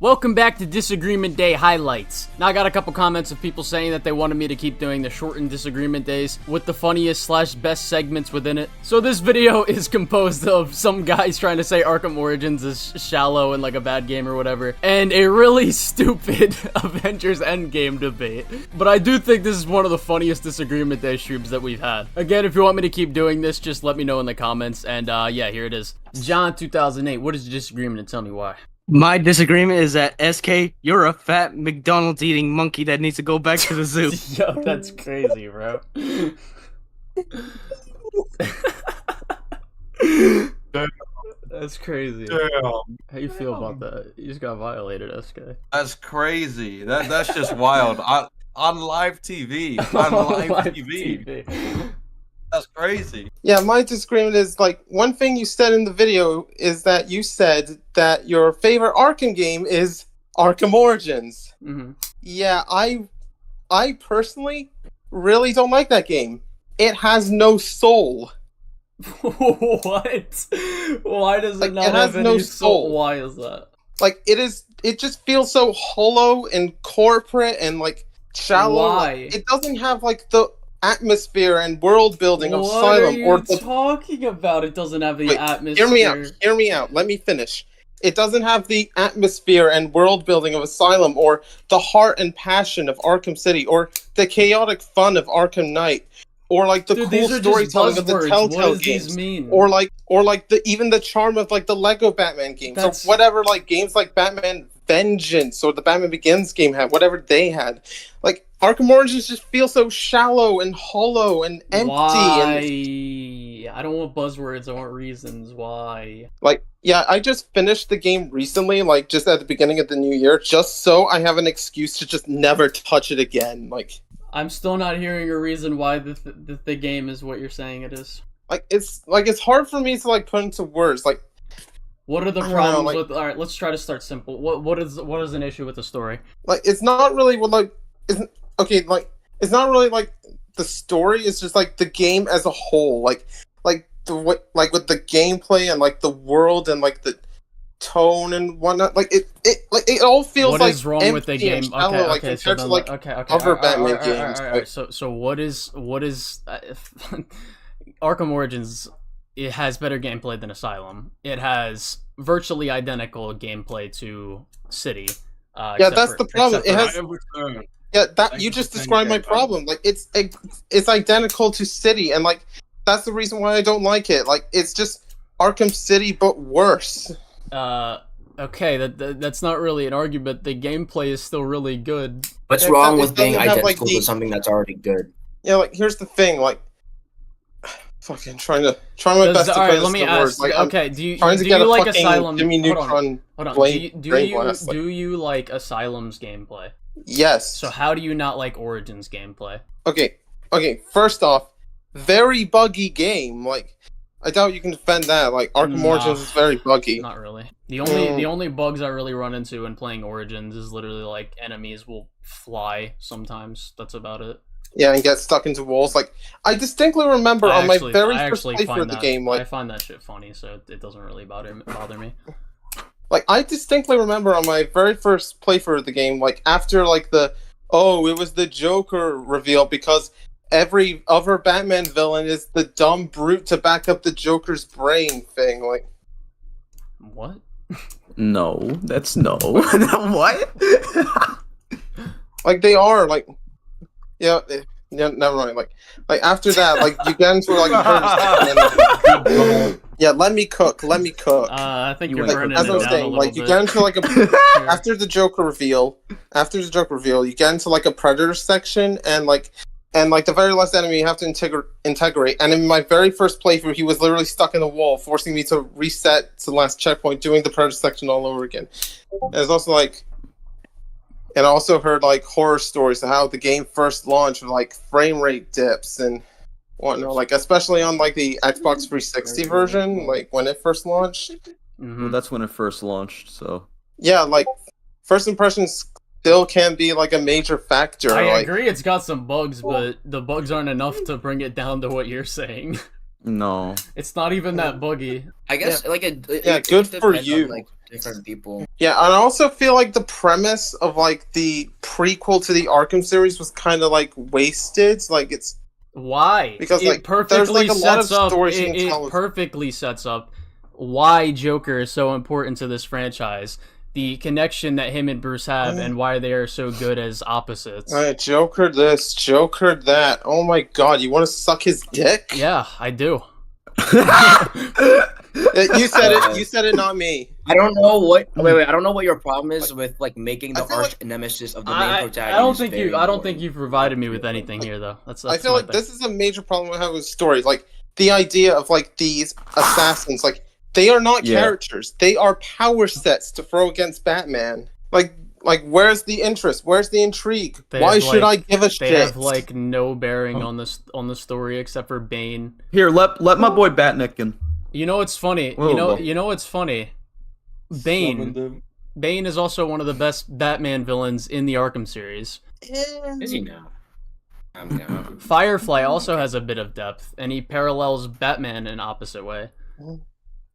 Welcome back to Disagreement Day highlights. Now I got a couple comments of people saying that they wanted me to keep doing the shortened Disagreement Days with the funniest / best segments within it. So this video is composed of some guys trying to say Arkham Origins is shallow and like a bad game or whatever, and a really stupid Avengers Endgame debate. But I do think this is one of the funniest Disagreement Day streams that we've had. Again, if you want me to keep doing this, just let me know in the comments, and yeah, here it is. John 2008, what is your disagreement and tell me why? My disagreement is that SK, you're a fat McDonald's eating monkey that needs to go back to the zoo. Yo, that's crazy, bro. That's crazy. Damn. How you feel about that? You just got violated, SK. That's crazy. That's just wild. On live TV. On live TV. That's crazy. Yeah, my disagreement is, like, one thing you said in the video is that you said that your favorite Arkham game is Arkham Origins. Mm-hmm. Yeah, I personally really don't like that game. It has no soul. What? Why does it not have any soul? Why is that? Like, it just feels so hollow and corporate and, like, shallow. Why? Like, it doesn't have, like, the atmosphere and world building of What Asylum. are you or the... talking about? It doesn't have the atmosphere. Hear me out. Let me finish. It doesn't have the atmosphere and world building of Asylum, or the heart and passion of Arkham City, or the chaotic fun of Arkham Knight, or like the cool storytelling of the Telltale games, or like even the charm of like the Lego Batman games, or whatever, like games like Batman Vengeance or the Batman Begins game had, whatever they had. Like, Arkham Origins just feels so shallow and hollow and empty. Why? I don't want buzzwords, I want reasons. Why? Like, yeah, I just finished the game recently, like, just at the beginning of the new year, just so I have an excuse to just never touch it again. Like, I'm still not hearing a reason why the game is what you're saying it is. Like, it's hard for me to, like, put into words. Like, what are the problems with... Alright, let's try to start simple. What is an issue with the story? Like, it's not really what, like... it's not really, like, the story. It's just, like, the game as a whole. Like, with the gameplay and, like, the world and, like, the tone and whatnot. Like, it all feels like... What is wrong with the game? Shallow, Okay, so then... Other Batman games. Alright, so what is... Arkham Origins... It has better gameplay than Asylum. It has virtually identical gameplay to City. Yeah, that's the problem. It has... Yeah, you just described my problem. Like, it's identical to City, and, like, that's the reason why I don't like it. Like, it's just Arkham City, but worse. Okay, that's not really an argument. The gameplay is still really good. What's wrong with being identical to something that's already good? Yeah, like, here's the thing, like... Fucking try my best to Alright, let me ask. Like, okay, do you like Asylum? Jimmy Neutron. Hold on. Do you like Asylum's gameplay? Yes. So how do you not like Origins gameplay? Okay. First off, very buggy game. Like, I doubt you can defend that. Like, Arkham Origins is very buggy. Not really. The only bugs I really run into when playing Origins is literally like enemies will fly sometimes. That's about it. Yeah, and get stuck into walls. Like, I distinctly remember on my very first playthrough of the game, like... I find that shit funny, so it doesn't really bother me. Like, I distinctly remember on my very first playthrough of the game, like, after, like, it was the Joker reveal, because every other Batman villain is the dumb brute to back up the Joker's brain thing, like... What? No, that's no. What? Like, they are, like... Yeah, never mind. Like after that, like, you get into like yeah, let me cook. I think you're burning as it I was down saying, a little like, you bit. get into like after the Joker reveal, you get into like a Predator section, and the very last enemy you have to integrate. And in my very first playthrough, he was literally stuck in the wall, forcing me to reset to the last checkpoint, doing the Predator section all over again. And it's also like. And I also heard, like, horror stories of how the game first launched with, like, frame rate dips and whatnot. Like, especially on, like, the Xbox 360 version, like, when it first launched. Well, that's when it first launched, so... Yeah, like, first impressions still can be, like, a major factor. I agree it's got some bugs, but the bugs aren't enough to bring it down to what you're saying. No. It's not even that buggy. I guess Yeah. like it Good for depends you. on, like, different people. Yeah, and I also feel like the premise of like the prequel to the Arkham series was kind of like wasted. Like it's Why? because it like perfectly there's like a lot of sets up. stories It, you can tell. it perfectly sets up why Joker is so important to this franchise. The connection that him and Bruce have, and why they are so good as opposites. Joker this, Joker that. Oh my god, you want to suck his dick? Yeah, I do. You said it. You said it, not me. I don't know what. Wait. I don't know what your problem is with like making the I feel arch like- nemesis of the main I protagonist. don't think very you. I don't think important. you've provided me with anything here, though. That's I feel my like thing. this is a major problem I have with stories. Like the idea of like these assassins, like they are not Yeah. characters. They are power sets to throw against Batman. Like where's the interest? Where's the intrigue? They Why have, should like- I give a They shit? have like no bearing on the story except for Bane. Here, let my boy Batnick in. You know what's funny? Whoa. You know what's funny? Bane is also one of the best Batman villains in the Arkham series. Is he now? No. Firefly also has a bit of depth, and he parallels Batman in an opposite way.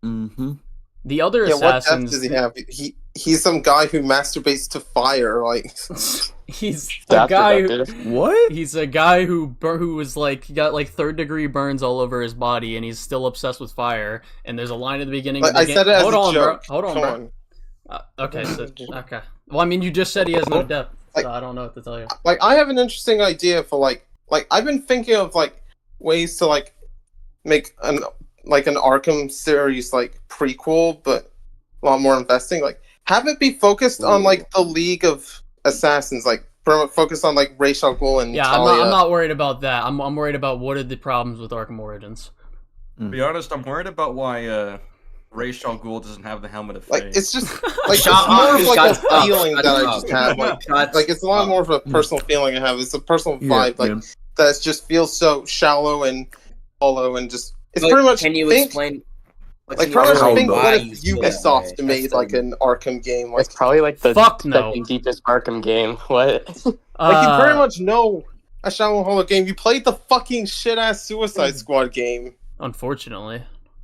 Mm-hmm. The other Yeah, what depth assassins, does he have? He's some guy who masturbates to fire. Like he's a That's guy. productive. What? He's a guy who was like got like 3rd-degree burns all over his body, and he's still obsessed with fire. And there's a line at the beginning. Like, of the I game. said it as Hold a on, joke. bro. Hold on, Come bro. on. Okay, so okay. Well, I mean, you just said he has no depth, Like- so I don't know what to tell you. Like I have an interesting idea for like I've been thinking of like ways to like make an Arkham series like prequel, but a lot more investing. Like have it be focused on like the League of Assassins, like focused on like Ra's al Ghul and Yeah, Talia. I'm not worried about that. I'm worried about what are the problems with Arkham Origins. To be honest, I'm worried about why Ra's al Ghul doesn't have the helmet of Like fate. it's just like Shut it's more up, of like shut a up, feeling shut that I up. just have. Like it's a lot more of a personal feeling I have. It's a personal vibe, like that just feels so shallow and hollow and just it's But pretty much Can you think, explain? like can you pretty much How think though? what why if you feel that Ubisoft way? made That's like the- an Arkham game, like It's probably like the Fuck no. second deepest Arkham game. What? like you pretty much know a shallow and hollow game. You played the fucking shit ass Suicide Squad game. Unfortunately.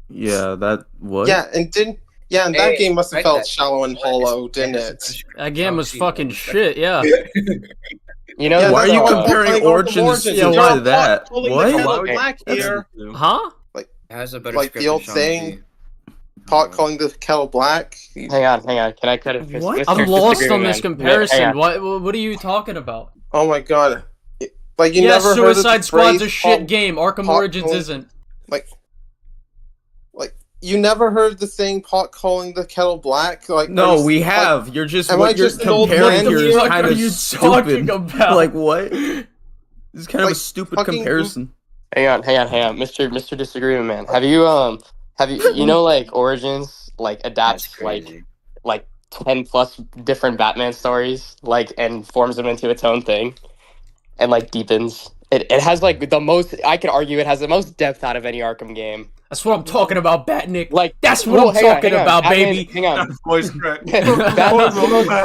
Yeah, that what? Yeah, and that Hey, game must have right, felt that- shallow and hollow, didn't it? That game was Oh, fucking geez. shit, yeah. You know, Yeah, Why are that's you why I'm comparing playing Arkham Origins to You're why that? pulling What? the kettle Why would- black here. Huh? It has a better Like script the than old Shang-Chi. saying, pot calling the kettle black. Hang on. Can I cut it? What? Mr. I'm lost on Disagreement, this man. comparison. Hang on. What are you talking about? Oh my god! Like you Yes, never heard of the Suicide Squad's a phrase shit pot- game. Arkham pot Origins calling- isn't. Like you never heard the saying "pot calling the kettle black"? Like No, are you- we like, have. You're just am what I you're just an old comparing man here here? is What kind are of you stupid. talking about? Like what? This is kind of Like, a stupid fucking comparison. Hang on, Mr. Disagreement, man. Have you know like Origins like That's adapts crazy. like 10 plus different Batman stories like and forms them into its own thing and like deepens. It has like the most. I could argue it has the most depth out of any Arkham game. That's what I'm talking about, Batnick. Like That's what I'm hang on, talking hang on. about, Batman- baby. Hang on. Voice crack. Batman's the most. I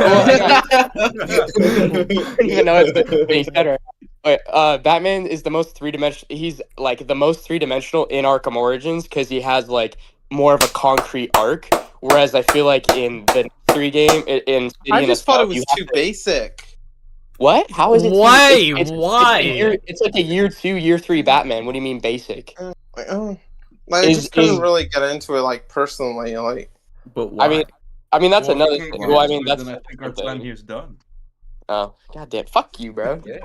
don't even know it's being said right. Wait, Batman is the most three-dimensional. He's like the most three-dimensional in Arkham Origins because he has like more of a concrete arc. Whereas I feel like in the 3 game, in City I and just thought it Assault, you was have too to- basic. What? How is it? Why? Why? Why? It's like a year 2, year 3 Batman. What do you mean basic? Like, oh, like, I Is- just couldn't is- really get into it like personally. Like But why? I mean that's Well, another if we thing. can't Well, I get mean into it, that's. then I think our another time thing. here's done. Oh, goddamn! Fuck you, bro. Yeah.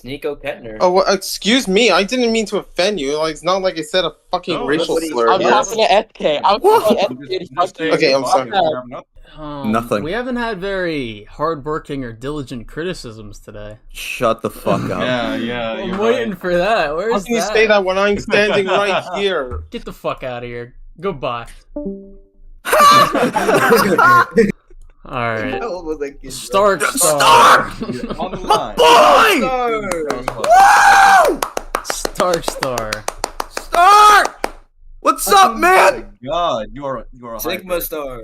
Sneeko Kettner. oh, well, excuse me, I didn't mean to offend you. Like it's not like I said a fucking No, racial that's what he- slur. I'm Yeah. talking to SK. I'm talking to SK. Just Fuck say you. Okay, I'm goodbye. sorry. You have nothing. Nothing. We haven't had very hardworking or diligent criticisms today. Shut the fuck up. Yeah, I'm waiting for that. How Where's can you that? say that when I'm standing right here? Get the fuck out of here. Goodbye. Alright. Stark Star. On the line. Stark Star. Stark! What's up, man? God, you are a Sigma Star.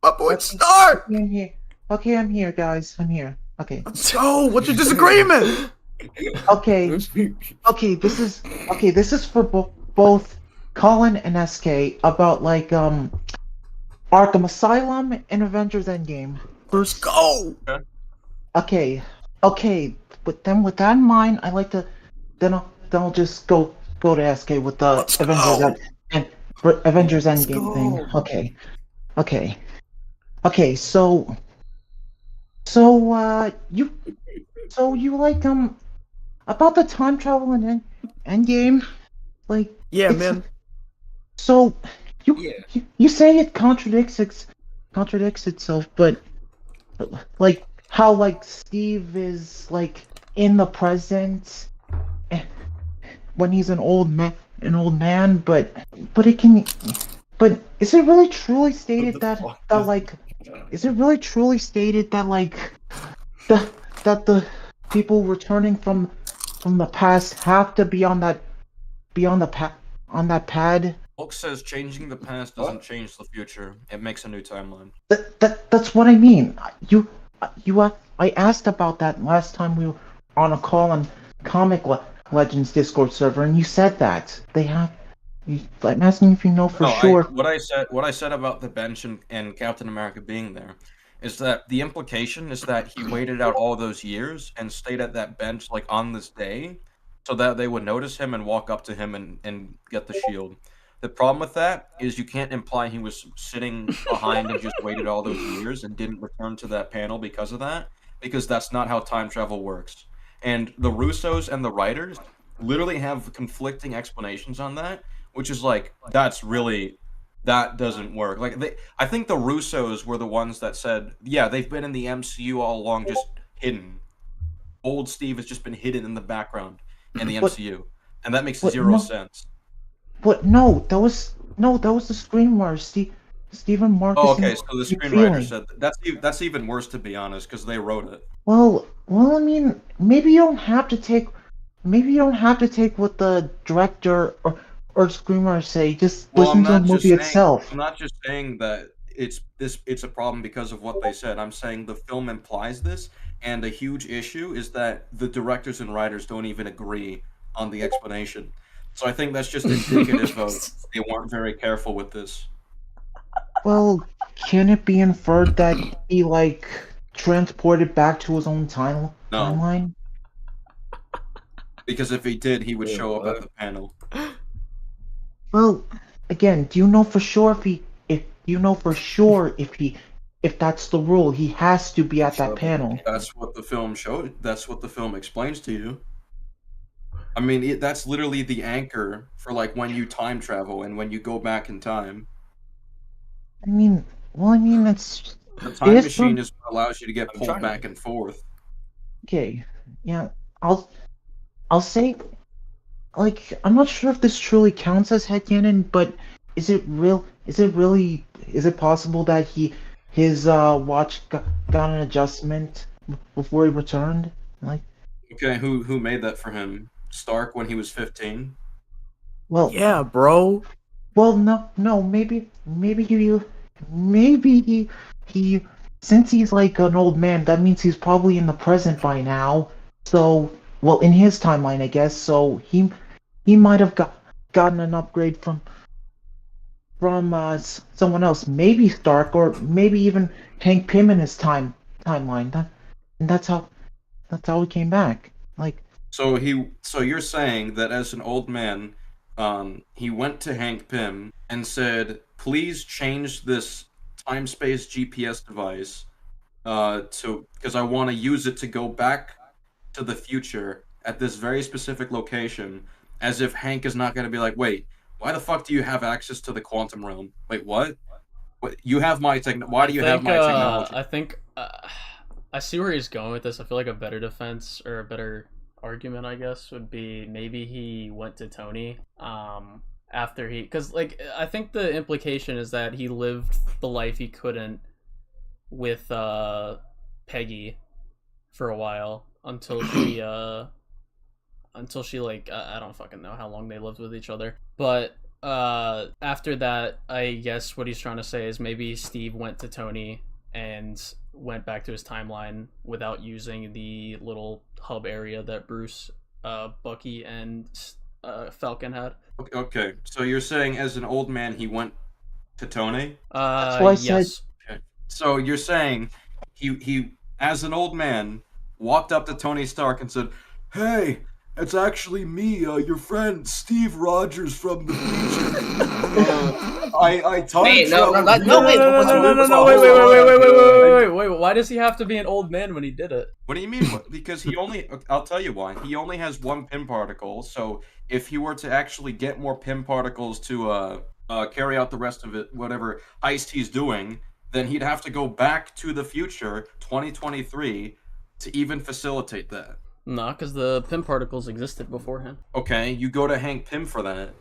My boy Stark! I'm here. Okay, I'm here, guys. I'm here. Okay. Let's go. What's your disagreement? Okay. Okay, this is for both. both Colin and SK about like Arkham Asylum and Avengers Endgame. Let's go. Okay, okay. But then with that in mind, I like to then I'll just go to SK with the Let's go. Avengers Let's Endgame go. thing. Okay. So you like about the time travel in Endgame, like Yeah, it's man. so Yeah. you say it contradicts itself, but like how like Steve is like in the present when he's an old man, but it can but is it really truly stated is it really truly stated that like the that the people returning from the past have to be on that pad? Book says changing the past doesn't change the future. It makes a new timeline. That's what I mean. I asked about that last time we were on a call on Legends Discord server, and you said that they have. I'm asking if you know for No, sure. what I said about the bench and Captain America being there is that the implication is that he waited out all those years and stayed at that bench like on this day so that they would notice him and walk up to him and get the shield. The problem with that is you can't imply he was sitting behind and just waited all those years and didn't return to that panel because of that, because that's not how time travel works. And the Russos and the writers literally have conflicting explanations on that, which is like that doesn't work. I think the Russos were the ones that said, yeah, they've been in the MCU all along, just hidden. Old Steve has just been hidden in the background in the MCU, and that makes zero sense. But no, that was the screenwriter, Stephen Marcus. Oh, okay, so the screenwriter McFeely. said that's even worse, to be honest, because they wrote it. Well, I mean, maybe you don't have to take what the director or screenwriter say. Just Well, listen to the movie itself. I'm not just saying that it's a problem because of what they said. I'm saying the film implies this, and a huge issue is that the directors and writers don't even agree on the explanation. So I think that's just indicative of they weren't very careful with this. Well, can it be inferred that he like transported back to his own timeline? Because if he did, he would show up at the panel. Well, again, do you know for sure if that's the rule, he has to be at that panel? That's what the film showed. That's what the film explains to you. I mean, that's literally the anchor for like when you time travel and when you go back in time. I mean, it's The time machine is what allows you to get pulled back and forth. okay. Yeah, I'll say, like, I'm not sure if this truly counts as headcanon, but is it possible that his watch got an adjustment before he returned? Like, okay, who made that for him? Stark when he was 15? Well, yeah, bro. Well, no, maybe he since he's like an old man, that means he's probably in the present by now. So, well, in his timeline, I guess. So he might have gotten an upgrade from someone else, maybe Stark, or maybe even Hank Pym in his timeline. That's how he came back. Like, so you're saying that as an old man, he went to Hank Pym and said, "Please change this time-space GPS device because I want to use it to go back to the future at this very specific location," as if Hank is not going to be like, "Wait, why the fuck do you have access to the quantum realm? Wait, what? You have my why do you have my technology?" I think I see where he's going with this. I feel like a better defense or a better argument, I guess, would be maybe he went to Tony after because like I think the implication is that he lived the life he couldn't with Peggy for a while until she like I don't fucking know how long they lived with each other, but after that, I guess what he's trying to say is maybe Steve went to Tony and went back to his timeline without using the little hub area that Bruce, Bucky, and Falcon had. Okay, so you're saying as an old man he went to Tony? That's why I Yes. Okay. So you're saying he as an old man walked up to Tony Stark and said, "Hey, it's actually me, your friend Steve Rogers from the future. I time Wait, no, traveled no, here." no, wait, Wait, why does he have to be an old man when he did it? What do you mean? Because I'll tell you why. He only has one Pym particle, so if he were to actually get more Pym particles to carry out the rest of it, whatever heist he's doing, then he'd have to go back to the future, 2023, to even facilitate that. No, because the Pym particles existed beforehand. Okay, you go to Hank Pym for that.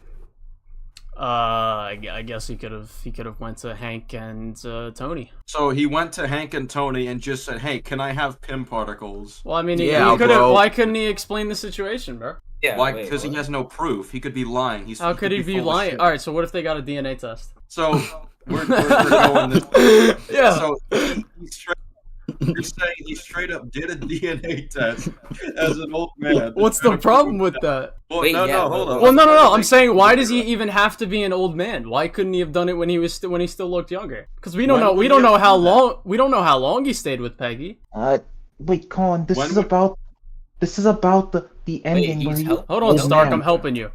I guess he could have went to Hank and Tony. So he went to Hank and Tony and just said, "Hey, can I have Pym particles?" Well, I mean, Yeah, he could have. bro. Why couldn't he explain the situation, bro? Yeah, Why? wait, Because he what? has no proof. He could be lying. How could he be full of lying? shit. All right, so what if they got a DNA test? So we're going this. Yeah. So you're saying he straight up did a DNA test as an old man. What's the problem with that? Well, Wait, no, yeah, hold on. Well, no. I'm saying, why does he even have to be an old man? Why couldn't he have done it when he was when he still looked younger? Because we don't When know. would We he don't have know how done that? long. We don't know how long he stayed with Peggy. Wait, Colin, this When is would- about the ending he's where you. help- Hold on, old Stark. man. I'm helping you.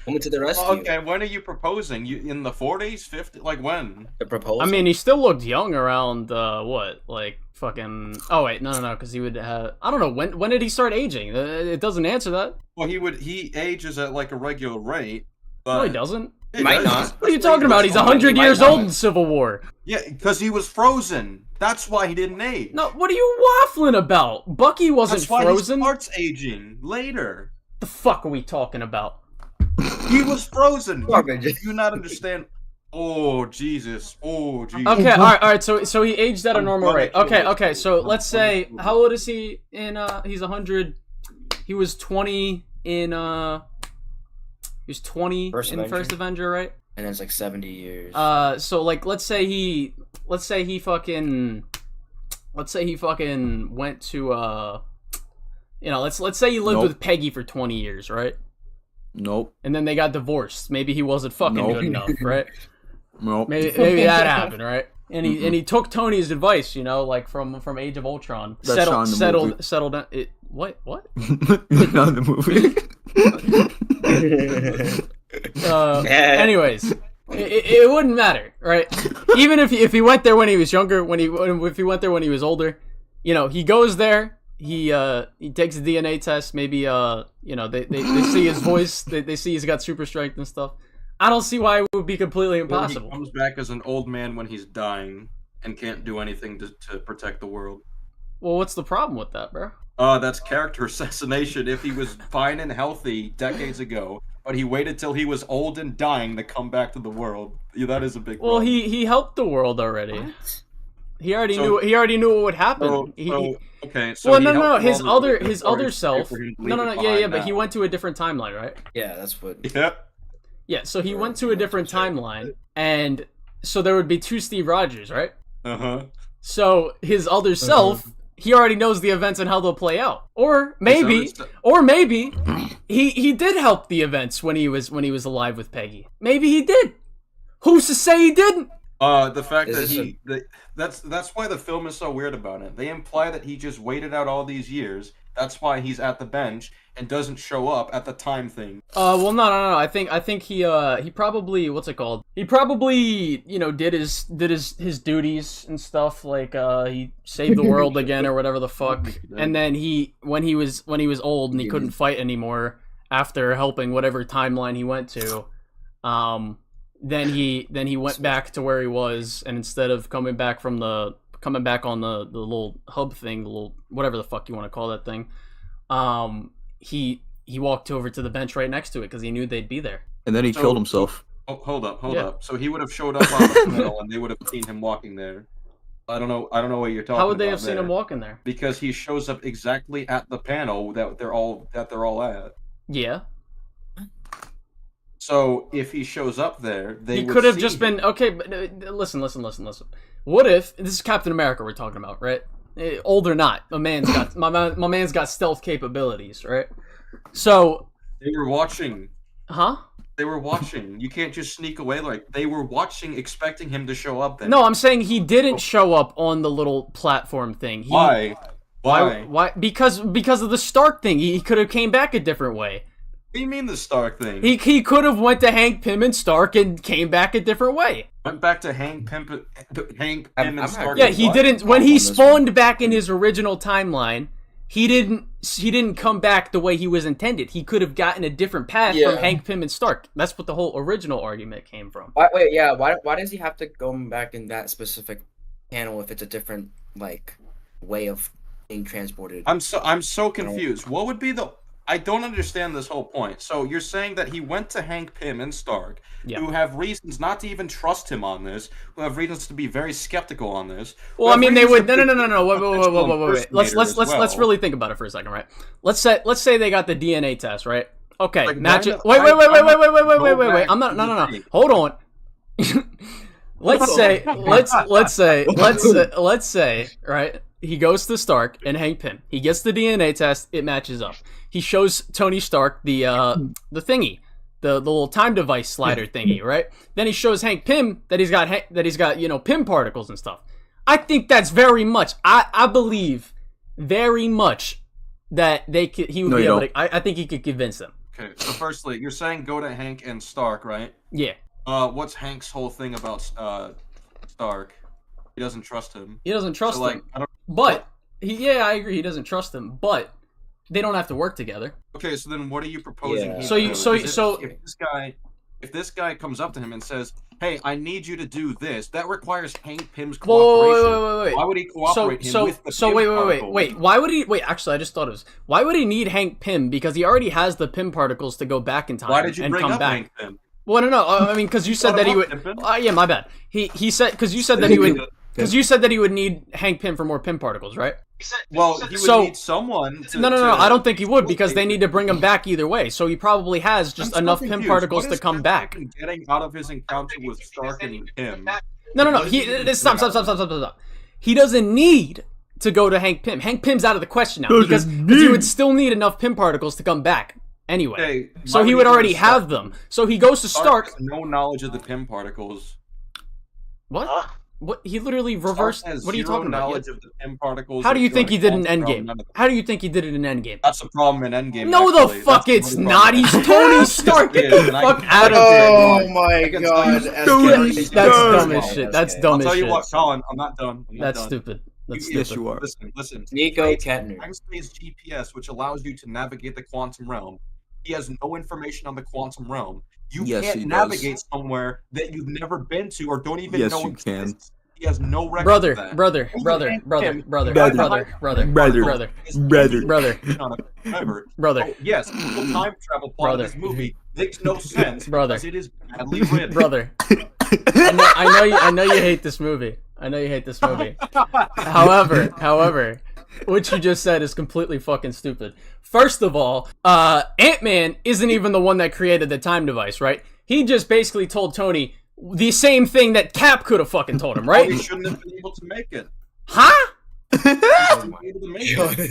Coming to the rescue. Okay, when are you proposing? You in the 40s, 50s? Like when? The proposal. I mean, he still looked young around what, like fucking. Oh wait, no, because he would have. I don't know when did he start aging? It doesn't answer that. Well, he ages at like a regular rate. No, But he doesn't. He Might does. not. What are you talking about? He's 100 He might years not. old in Civil War. Yeah, because he was frozen. That's why he didn't age. No, what are you waffling about? Bucky wasn't That's why frozen. he starts aging later. The fuck are we talking about? He was frozen. Garbage. Do you not understand? Oh Jesus! Oh Jesus! Okay, all right. So he aged at a I'm normal gonna rate. kill Okay, this okay. dude. So I'm let's gonna say, kill how old is he in? He's 100. He was 20 in. He was 20 First in the Avenger? first Avenger, right? and then it's like 70 years. So like, let's say he fucking went to let's say he lived Nope. with Peggy for 20 years, right? Nope. And then they got divorced. Maybe he wasn't fucking Nope. good enough, right? Nope. Maybe that happened, right? And he took Tony's advice, like from Age of Ultron. That's not in the movie. Settled down. What? Not in the movie. Anyways, it wouldn't matter, right? Even if he went there when he was younger, if he went there when he was older, he goes there. He takes a DNA test. Maybe they see his voice. They see he's got super strength and stuff. I don't see why it would be completely Well, he impossible. comes back as an old man when he's dying and can't do anything to protect the world. Well, what's the problem with that, bro? That's character assassination. If he was fine and healthy decades ago, but he waited till he was old and dying to come back to the world, yeah, that is a big Well, problem. he helped the world already. What? He already So- knew. He already knew what would happen. Okay, so Well, he no. helped the His world other before self. for him to No. leave it Yeah. behind But he now. went to a different timeline, right? Yeah, that's what. Yeah. Yeah. So he went to a different timeline, and so there would be two Steve Rogers, right? Uh-huh. So his other self, he already knows the events and how they'll play out. Or maybe, His other he did help the events when he was alive with Peggy. Maybe he did. Who's to say he didn't? The fact Is that this that's why the film is so weird about it. They imply that he just waited out all these years. That's why he's at the bench and doesn't show up at the time thing. Well, no. I think he probably, what's it called? He probably did his duties and stuff, like he saved the world again or whatever the fuck. And then when he was old and he couldn't fight anymore after helping whatever timeline he went to, then he went back to where he was, and instead of coming back on the little hub thing, the little whatever the fuck you want to call that thing, he walked over to the bench right next to it because he knew they'd be there. And then he So- killed himself. Oh, hold up. Yeah. So he would have showed up on the panel and they would have seen him walking there. I don't know what you're talking about. How would they have seen there. him walking there? Because he shows up exactly at the panel that they're all at. Yeah, So if he shows up there, they he would could have see just him. been okay. But listen. What if this is Captain America we're talking about, right? Old or not, my man's got stealth capabilities, right? So They were watching. Huh? They were watching. You can't just sneak away like they were watching, expecting him to show up. Then No, I'm saying he didn't show up on the little platform thing. why? Why? Because of the Stark thing. He could have came back a different way. What do you mean the Stark thing? He could have went to Hank Pym and Stark and came back a different way. Went back to Hank Pym and Stark. Yeah, he didn't. When he spawned back in his original timeline, he didn't come back the way he was intended. He could have gotten a different path from Hank Pym and Stark. That's what the whole original argument came from. Why does he have to go back in that specific panel if it's a different like way of being transported? I'm so confused. What would be the? I don't understand this whole point. So you're saying that he went to Hank Pym and Stark, who have reasons not to even trust him on this, who have reasons to be very skeptical on this. Well, I mean, they would. No. Wait. Let's really think about it for a second, right? Let's say they got the DNA test, right? Okay, Like, match it. why Wait. not- I'm not. No. Hold on. Let's say, right? He goes to Stark and Hank Pym. He gets the DNA test. It matches up. He shows Tony Stark the thingy, the little time device slider thingy, right? Then he shows Hank Pym that he's got Pym particles and stuff. I think that's very much. I believe very much that he would be able to. I think he could convince them. Okay, so firstly, you're saying go to Hank and Stark, right? Yeah. What's Hank's whole thing about Stark? He doesn't trust him. He doesn't trust him. I don't. But I agree. He doesn't trust him. But they don't have to work together. Okay, so then what are you proposing? Yeah. If this guy comes up to him and says, "Hey, I need you to do this," that requires Hank Pym's Whoa, cooperation. wait. Why would he cooperate with the Pym particles? Wait. Why would he? Wait, actually, I just thought of this. Why would he need Hank Pym? Because he already has the Pym particles to go back in time. Why did you and bring come up back. Hank Pym? Well, no. I mean, because you said that he would. Yeah, my bad. He said because you said that he would. Because you said that he would need Hank Pym for more Pym particles, right? Well, he would need someone to... No, I don't think he would, because they need to bring him back either way. So he probably has just enough Pym particles to come back. Getting out of his encounter with Stark and Pym. No. Stop. He doesn't need to go to Hank Pym. Hank Pym's out of the question now, because he would still need enough Pym particles to come back anyway. Okay, so he would already have them. So he goes to Stark. Has no knowledge of the Pym particles. What? What? He literally reversed. What are you talking about? Knowledge of the Pym particles. How do you think he did in Endgame? How do you think he did it in Endgame? That's the problem in Endgame. No, actually. the fuck That's it's not. He's Tony Stark. Get the fuck out of Oh here. my god. That's dumb as shit. That's dumb I'll as tell shit. you what, Colin, I'm not done. That's stupid. That's Yes, stupid. you are. Listen. Nico Kettner. Time-space GPS, which allows you to navigate the quantum realm. He has no information on the quantum realm. You Yes, can't he navigate does. somewhere that you've never been to or don't even Yes, know you can. exists. He has no record Brother, of that. brother. Brother. Oh, yes, the time travel plot of this movie makes no sense because it is badly written. Brother. I know you hate this movie. However, what you just said is completely fucking stupid. First of all, Ant-Man isn't even the one that created the time device, right? He just basically told Tony the same thing that Cap could have fucking told him, right? He shouldn't have been able to make it. Huh? Oh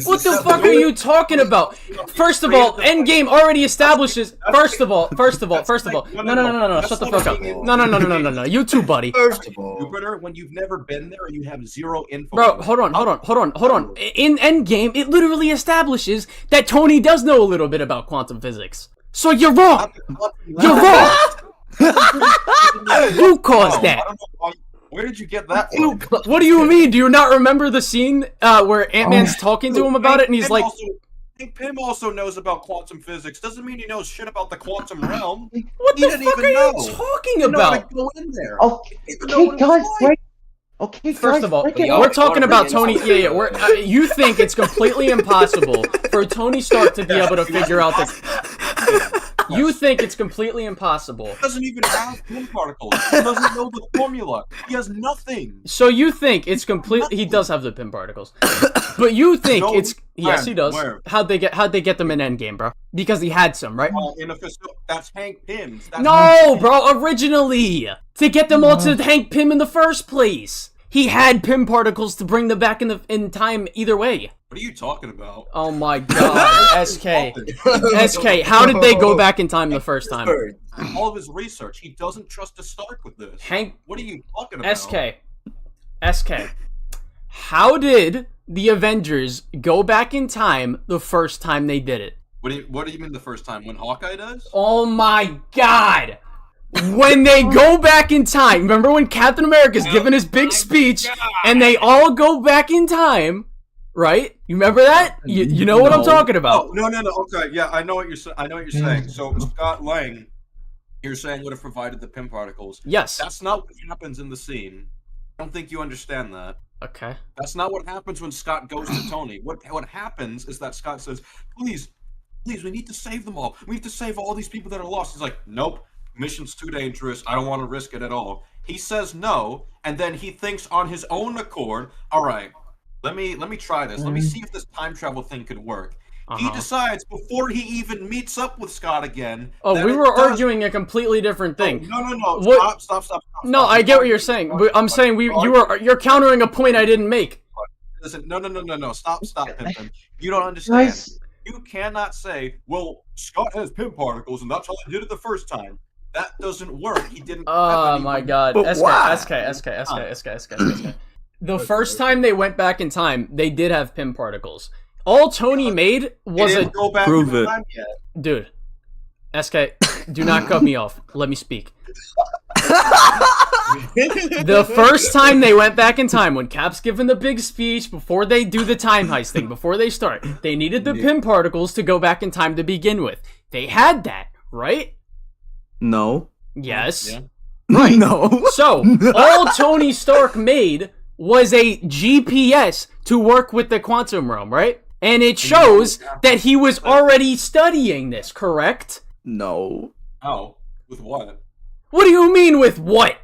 What the fuck are you talking about? First of all, Endgame already establishes. First of all. No. Shut the fuck up. No. You too, buddy. First of all, Jupiter, when you've never been there and you have zero info. Bro, hold on. In Endgame, it literally establishes that Tony does know a little bit about quantum physics. So you're wrong. You're wrong. You caused that. I don't know why. Where did you get that from? What do you mean? Do you not remember the scene where Ant-Man's talking to him about it, and he's like, Hank Pym also knows about quantum physics. Doesn't mean he knows shit about the quantum realm. "What He the didn't fuck even are know. you talking He didn't know how about?" to go in there. Okay, He didn't know what it guys, was like. break. Okay, First of all, break it. we're talking about Tony. Yeah. You think it's completely impossible for Tony Stark to be able to figure out the. You think it's completely impossible. He doesn't even have Pym particles. He doesn't know the formula. He has nothing. So you think it's complete? He does have the Pym particles, but you think No, it's yes, he does. where? How'd they get them in Endgame, bro? Because he had some, right? In a that's Hank Pym's. That's No, bro. Originally, to get them all to Hank Pym in the first place. He had Pym particles to bring them back in time either way. What are you talking about? Oh my god, SK. SK, how did they go back in time the first time? All of his research, he doesn't trust a Stark with this. Hank, what are you talking about? SK. How did the Avengers go back in time the first time they did it? What do you mean the first time? When Hawkeye does? Oh my god! When they go back in time, remember when Captain America's giving his big speech, and they all go back in time, right? You remember that? You know what I'm talking about? Oh, no. Okay, yeah, I know what you're saying. So Scott Lang, you're saying would have provided the Pym particles. Yes. That's not what happens in the scene. I don't think you understand that. Okay. That's not what happens when Scott goes to Tony. What happens is that Scott says, "Please, we need to save them all. We need to save all these people that are lost." He's like, "Nope. Mission's too dangerous. I don't want to risk it at all." He says no, and then he thinks on his own accord, all right, let me try this. Let me see if this time travel thing could work. He decides before he even meets up with Scott again. Oh, we were arguing a completely different thing. Oh, no. What? Stop. No, I get what you're saying. I'm saying you're countering a point I didn't make. Listen, no. Stop, Pimpin. You don't understand. You cannot say, well, Scott has Pym particles, and that's how they did it the first time. That doesn't work. He didn't. Oh my god. SK. The first time they went back in time, they did have Pym particles. All Tony made was a go back prove it. Time yet. Dude. SK, do not cut me off. Let me speak. The first time they went back in time, when Cap's giving the big speech, before they do the time heist thing, before they start, they needed the Pym particles to go back in time to begin with. They had that, right? No. Yes. Yeah. Right. No. So, all Tony Stark made was a GPS to work with the quantum realm, right? And it shows that he was already studying this, correct? No. Oh, with what? What do you mean with what?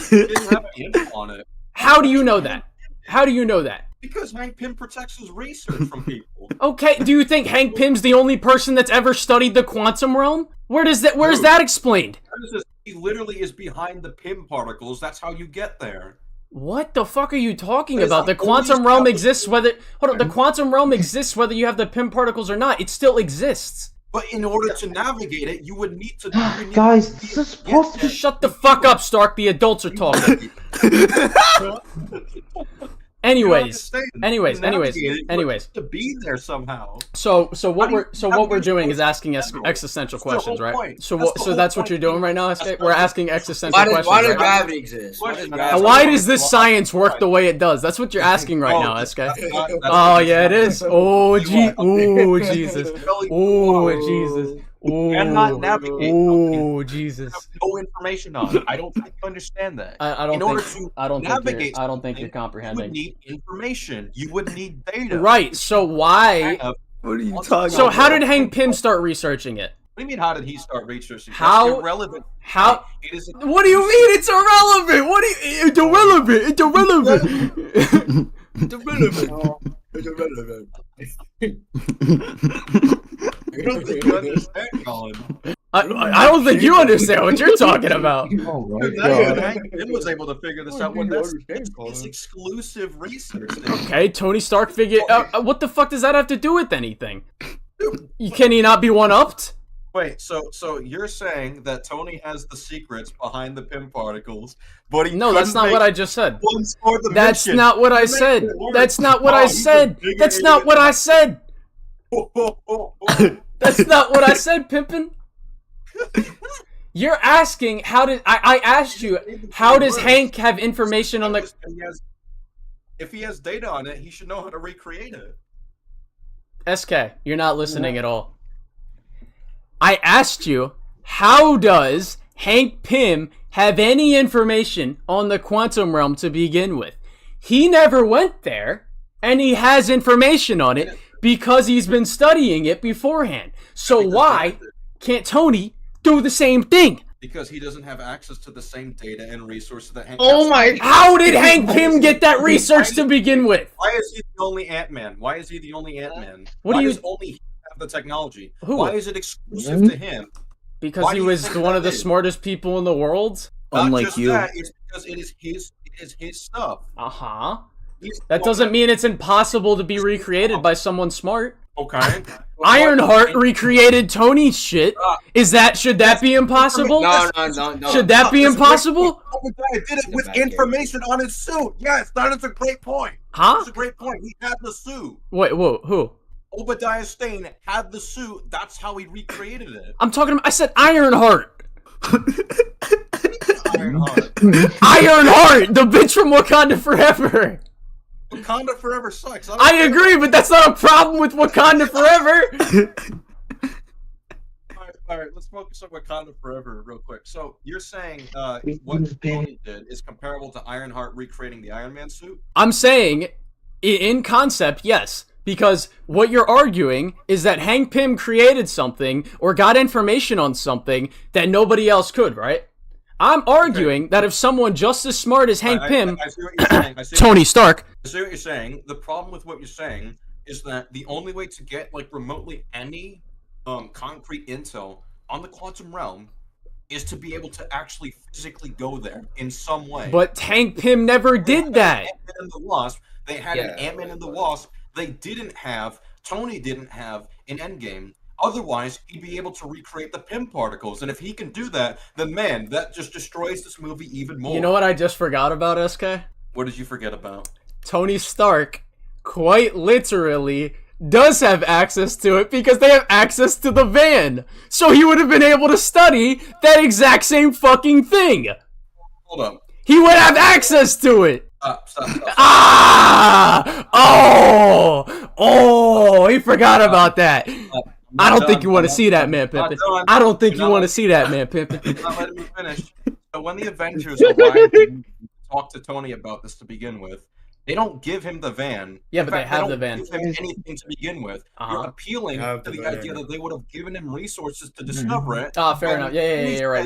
He didn't have an info on it. How do you know that? How do you know that? Because Hank Pym protects his research from people. Okay, do you think Hank Pym's the only person that's ever studied the quantum realm? Where's that explained? He literally is behind the Pym particles. That's how you get there. What the fuck are you talking about? The quantum realm exists whether the quantum realm exists whether you have the Pym particles or not. It still exists. But in order to navigate it, you would need to. Guys, this is supposed to be. Shut the fuck up, Stark. The adults are talking. Anyways, to be there somehow. So what we're doing is asking existential questions, right? Point. So that's what you're doing right now, SK? We're asking existential questions. Why does right? gravity exist? Why does this science work the way it does? That's what you're asking right now, SK. Oh yeah, it is. Oh Jesus. Oh Jesus. You cannot navigate. Oh Jesus. No information on it. I don't think you understand that. I don't think you're comprehending. You would need information. You would need data. Right. So why? What are you talking about? So how did Hank Pym start researching it? What do you mean? How did he start researching? How? That's irrelevant. How? It is. What do you mean it's irrelevant? What do you? It's irrelevant. It's irrelevant. It's irrelevant. It's irrelevant. I don't think you understand, Colin. I don't think you understand what you're talking about. Oh my Hank Pym was able to figure this out. That's exclusive research. Okay, Tony Stark figured. What the fuck does that have to do with anything? Can he not be one-upped? Wait, so you're saying that Tony has the secrets behind the Pym particles, but he No, that's not what I just said. That's mission. not what I said. That's not what I said. That's not what I said. That's not what I said, Pimpin'. You're asking how did I asked you how does Hank have information on the? If he has data on it, he should know how to recreate it. SK, you're not listening at all. I asked you, how does Hank Pym have any information on the quantum realm to begin with? He never went there, and he has information on it because he's been studying it beforehand. So why can't Tony do the same thing? Because he doesn't have access to the same data and resources that Hank Oh has. my! How did Hank Pym get that research to begin with? Why is he the only Ant-Man? Why is he the only Ant-Man? What Why do you- does only he have the technology? Who? Why is it exclusive to him? Because Why he do you was think one of that the is? smartest people in the world? Not Unlike just you. that, it's because it is is his stuff. That doesn't mean it's impossible to be recreated by someone smart. Okay. Ironheart recreated Tony's shit. Should that be impossible? No. Should that be impossible? Obadiah did it with information on his suit. Yes, that is a great point. Huh? That's a great point. He had the suit. Wait, whoa, who? Obadiah Stane had the suit. That's how he recreated it. I said Ironheart. Ironheart. Ironheart, the bitch from Wakanda Forever. Wakanda Forever sucks. I agree, but that's not a problem with Wakanda Forever. All right, let's focus on Wakanda Forever real quick. So you're saying what Tony did is comparable to Ironheart recreating the Iron Man suit? I'm saying, in concept, yes. Because what you're arguing is that Hank Pym created something or got information on something that nobody else could, right? I'm arguing that if someone just as smart as Hank Pym, I see what you're saying. Tony Stark. I see what you're saying. The problem with what you're saying is that the only way to get like remotely any concrete intel on the quantum realm is to be able to actually physically go there in some way. But Hank Pym never did that. Ant-Man and the Wasp. They had an Ant-Man and the Wasp. Tony didn't have in Endgame. Otherwise, he'd be able to recreate the Pym particles. And if he can do that, then man, that just destroys this movie even more. You know what I just forgot about, SK? What did you forget about? Tony Stark, quite literally, does have access to it because they have access to the van. So he would have been able to study that exact same fucking thing. Hold up. He would have access to it. Stop. Oh, he forgot about that. I don't think you want to see that, man, Pimpin. I don't think you want to see that, man, Pimpin. You're not letting me finish. So when the Avengers arrive and talk to Tony about this to begin with, they don't give him the van. Yeah, but they have the van. They don't give him anything to begin with. You're appealing to the idea that they would have given him resources to discover it. Oh, fair enough. Yeah, you're right.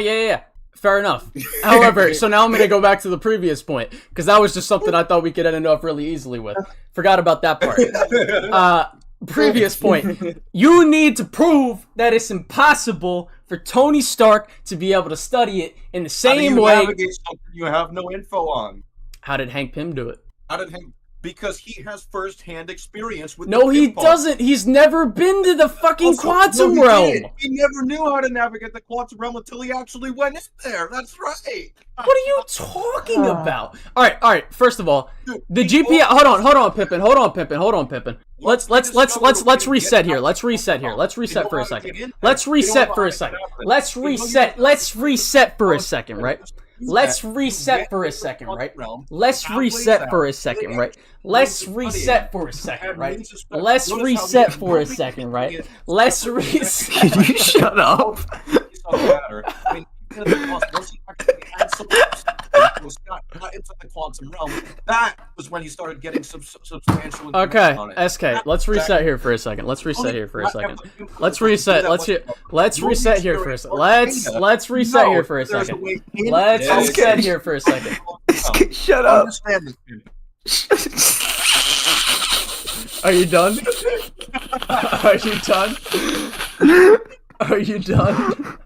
Yeah. Fair enough. However, so now I'm going to go back to the previous point, because that was just something I thought we could end up really easily with. Forgot about that part. Previous point. You need to prove that it's impossible for Tony Stark to be able to study it in the same way. How do you navigate something you have no info on? How did Hank Pym do it? Because he has first-hand experience with. No, he doesn't. He's never been to the fucking quantum realm. He never knew how to navigate the quantum realm until he actually went in there. That's right. What are you talking about? All right. First of all, the GPS. Hold on, Pimpin. Let's reset here. Let's reset for a second. Let's reset for a second, right? Let's reset for a second, right? Let's reset for a second, right? Let's reset for a second, right? Let's reset. Can you shut up? Into the quantum realm. That was when he started getting substantial. Okay, SK. Let's reset here for a second. Let's reset here for a second. Let's reset here for a second. Let's reset here for a second. Shut up. Are you done? Are you done?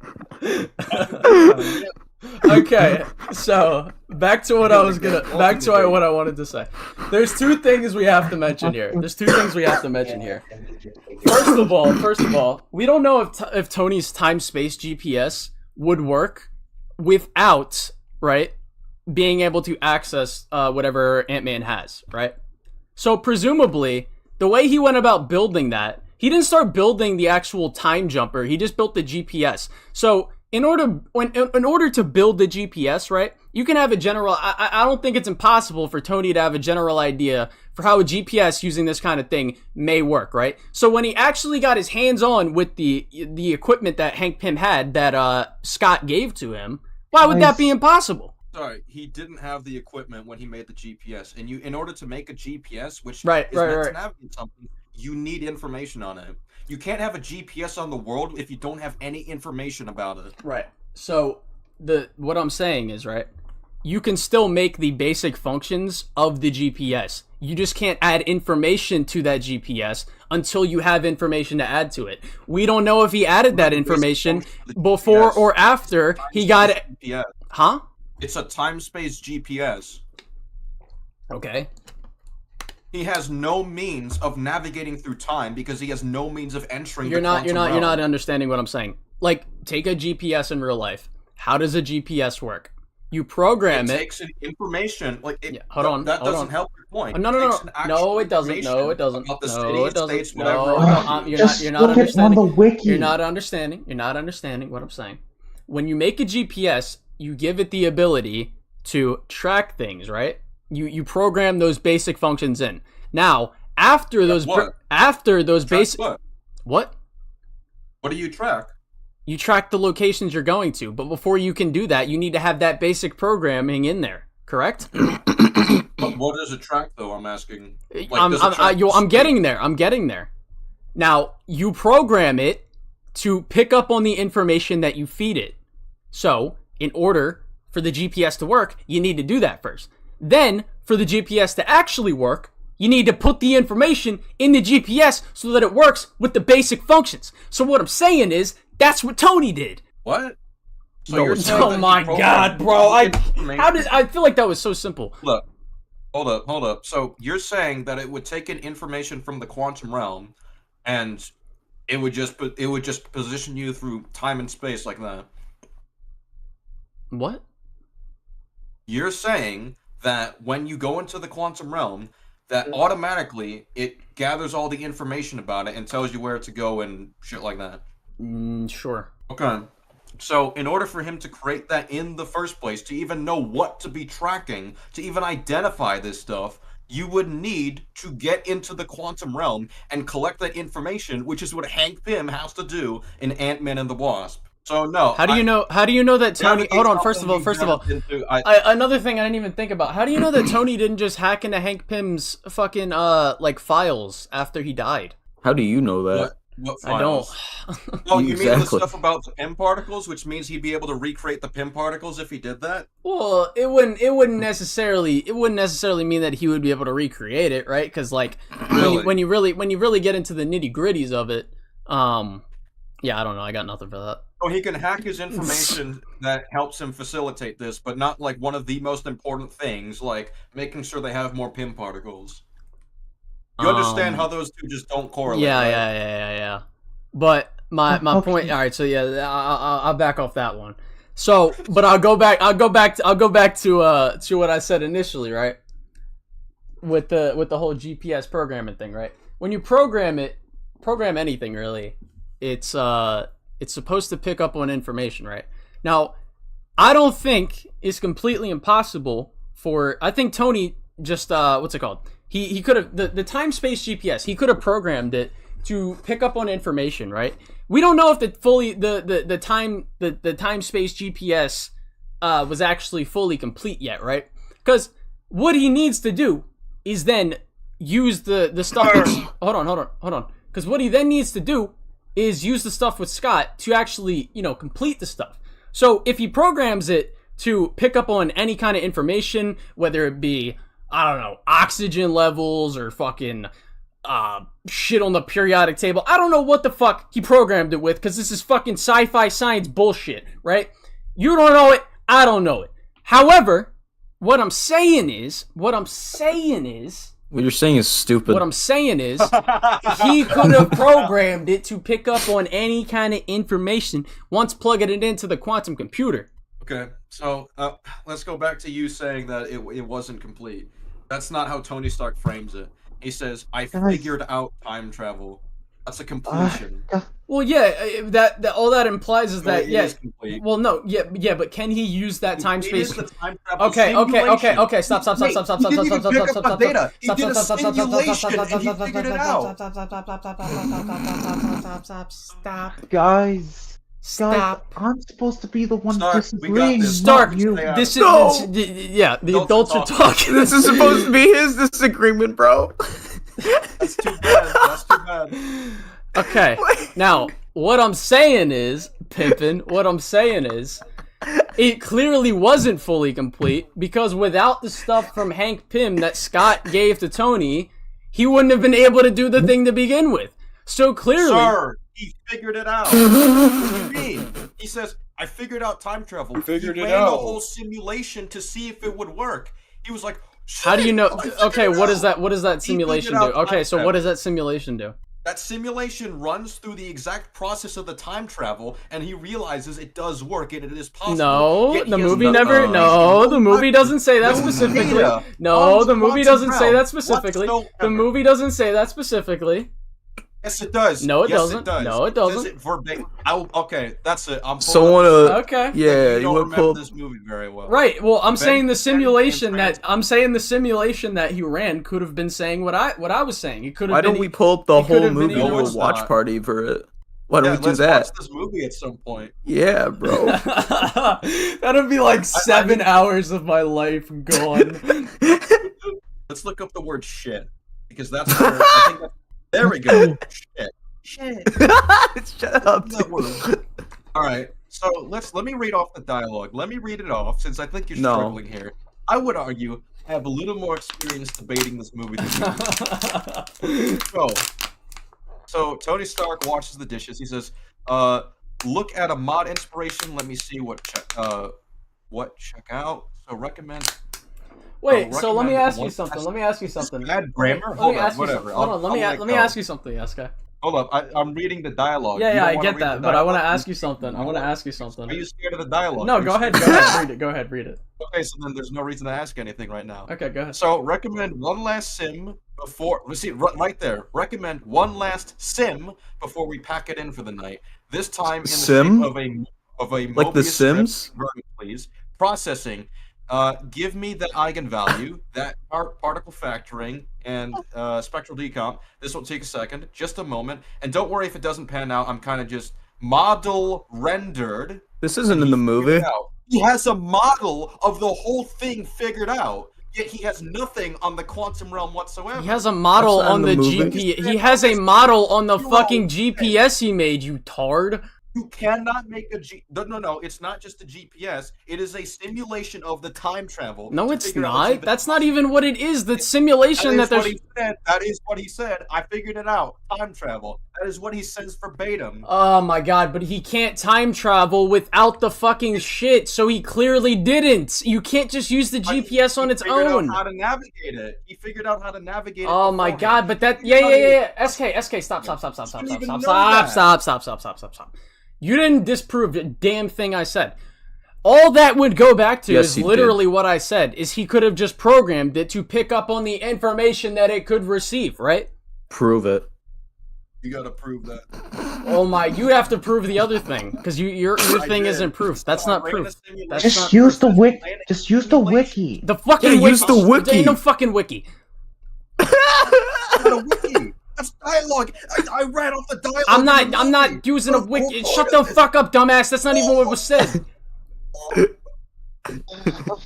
Okay, so back to what I wanted to say. There's two things we have to mention here. First of all, we don't know if Tony's time-space GPS would work without, right, being able to access whatever Ant-Man has, right? So presumably, the way he went about building that, he didn't start building the actual time jumper. He just built the GPS. So in order to build the GPS, right, you can have a general. I don't think it's impossible for Tony to have a general idea for how a GPS using this kind of thing may work, right? So when he actually got his hands on with the equipment that Hank Pym had that Scott gave to him, why would that be impossible? Sorry, he didn't have the equipment when he made the GPS, and in order to make a GPS, which right, is meant to navigate something, you need information on it. You can't have a GPS on the world if you don't have any information about it. Right. So what I'm saying is, right, you can still make the basic functions of the GPS. You just can't add information to that GPS until you have information to add to it. We don't know if he added that information before or after he got it. GPS. Huh? It's a time-space GPS. Okay. He has no means of navigating through time because he has no means of entering. You're not understanding what I'm saying. Like, take a GPS in real life. How does a GPS work? You program it. It takes information. Like, hold on. That doesn't help your point. No, no, it doesn't. No, it doesn't. About the No, it doesn't. states, No, whatever. you're not understanding. On the wiki. You're not understanding. You're not understanding what I'm saying. When you make a GPS, you give it the ability to track things, right? You program those basic functions in. Now, after those basic what? What do you track? You track the locations you're going to, but before you can do that, you need to have that basic programming in there, correct? But what does it track, though? I'm asking. Like, I'm getting there. I'm getting there. Now, you program it to pick up on the information that you feed it. So, in order for the GPS to work, you need to do that first. Then, for the GPS to actually work, you need to put the information in the GPS so that it works with the basic functions. So what I'm saying is, that's what Tony did. What? So No, you're saying oh that my he god, programmed bro! I feel like that was so simple. Look, hold up. So you're saying that it would take in information from the quantum realm, and it would just position you through time and space like that. What? You're saying that when you go into the quantum realm, that automatically it gathers all the information about it and tells you where to go and shit like that. Sure. Okay. So in order for him to create that in the first place, to even know what to be tracking, to even identify this stuff, you would need to get into the quantum realm and collect that information, which is what Hank Pym has to do in Ant-Man and the Wasp. So no. How do you know that Tony? Hold on. First of all, another thing I didn't even think about. How do you know that Tony didn't just hack into Hank Pym's fucking like files after he died? How do you know that? What I don't. Oh, you mean the stuff about the Pym particles, which means he'd be able to recreate the Pym particles if he did that? Well, it wouldn't necessarily mean that he would be able to recreate it, right? Because like when you really get into the nitty gritties of it, yeah, I don't know. I got nothing for that. So he can hack his information that helps him facilitate this, but not like one of the most important things, like making sure they have more Pym particles. You understand how those two just don't correlate? Yeah, right? yeah. But my point. All right, so yeah, I'll back off that one. So, but I'll go back to what I said initially, right? With the whole GPS programming thing, right? When you program anything really, it's supposed to pick up on information, right? Now, I don't think it's completely impossible for. I think Tony just what's it called? He could have the time-space GPS. He could have programmed it to pick up on information, right? We don't know if the time-space GPS was actually fully complete yet, right? Because what he needs to do is then use the stuff. Hold on. Because what he then needs to do is use the stuff with Scott to actually, complete the stuff. So if he programs it to pick up on any kind of information, whether it be, I don't know, oxygen levels or fucking shit on the periodic table. I don't know what the fuck he programmed it with, because this is fucking sci-fi science bullshit, right? You don't know it, I don't know it. However, what you're saying is stupid. What I'm saying is, he could have programmed it to pick up on any kind of information once plugging it into the quantum computer. Okay, so let's go back to you saying that it wasn't complete. That's not how Tony Stark frames it. He says, "I figured out time travel." That's a completion. Well, yeah, that all that implies is that It is complete. Well, no, yeah, but can he use that time space? The time travel Okay. Stop. Stop. Guys, I'm supposed to be the one disagreeing. Stark, you. This is the adults are talking. This is supposed to be his disagreement, bro. That's too bad. Okay, now what I'm saying is, Pimpin', it clearly wasn't fully complete, because without the stuff from Hank Pym that Scott gave to Tony, he wouldn't have been able to do the thing to begin with. So clearly... Sir, he figured it out. What do you mean? He says, I figured out time travel. He ran a whole simulation to see if it would work. He was like, how do you know? Okay, what does that simulation do? Okay, so what does that simulation do? That simulation runs through the exact process of the time travel, and he realizes it does work and it is possible. No, the movie never. No, the movie doesn't say that specifically. No, the movie doesn't say that specifically. The movie doesn't say that specifically. Yes, it does. No, it yes, doesn't. It does. No, it doesn't. It verbatim. Okay, that's it. I'm Someone. Okay. Yeah, you don't remember pull this movie very well. Right. Well, I'm saying the simulation that he ran could have been saying what I was saying. It could have. Why don't we pull up the whole movie either to a way. watch party for it? Why don't we do let's that? watch this movie at some point. Yeah, bro. That'd be like 7 hours of my life gone. Let's look up the word shit, because that's where I think there we go. Shit. Shut up. All right. So let me read off the dialogue. Let me read it off, since I think you're No. struggling here. I would argue I have a little more experience debating this movie than you do. So Tony Stark washes the dishes. He says, look at a mod inspiration. Let me see what check out. So recommend. Wait, so let me recommend ask you something. Bad grammar? Let me Hold ask on, you whatever. something. Hold on, let me ask you something, Yaska. Hold up, I'm reading the dialogue. You Yeah, don't I wanna get read that, the but I want to dialogue? ask you something. Are you scared of the dialogue? No, Are you go ahead, scared? go ahead, read it. Okay, so then there's no reason to ask anything right now. Okay, go ahead. So recommend one last sim before. Let's see, right there. Recommend one last sim before we pack it in for the night. This time in the Sim? shape of a Like the Mobius Sims? strip. Vermin, please. Processing. Give me the eigenvalue, that particle factoring, and spectral decomp. This will take a second, just a moment. And don't worry if it doesn't pan out. I'm kind of just model rendered. This isn't in the movie. He has a model of the whole thing figured out, yet he has nothing on the quantum realm whatsoever. He has a model That's not on in the the movie. GPS. He has a model on the fucking GPS he made, you tard. You cannot make a No, it's not just a GPS. It is a simulation of the time travel. No, to it's figure out not. what's That's not even what it is. The simulation that what there's. he said. That is what he said. I figured it out. Time travel. That is what he says verbatim. Oh my god, but he can't time travel without the fucking shit, so he clearly didn't. You can't just use the GPS on its figured own. out how to navigate it. He figured out how to navigate it. Oh my god, but that yeah. SK, stop. You didn't disprove a damn thing I said. All that would go back to Yes, is he literally what I said, is he could have just programmed it to pick up on the information that it could receive, right? Prove it. You gotta prove that. Oh my, you have to prove the other thing, because your thing isn't proof. That's not proof. That's Just not use the proof. wiki. Just use the wiki. The fucking Yeah, use the wiki. There ain't no fucking wiki. Not a wiki. That's dialogue. I read off the dialogue. I'm not using a wiki. Shut the fuck up, dumbass. That's not even what was said.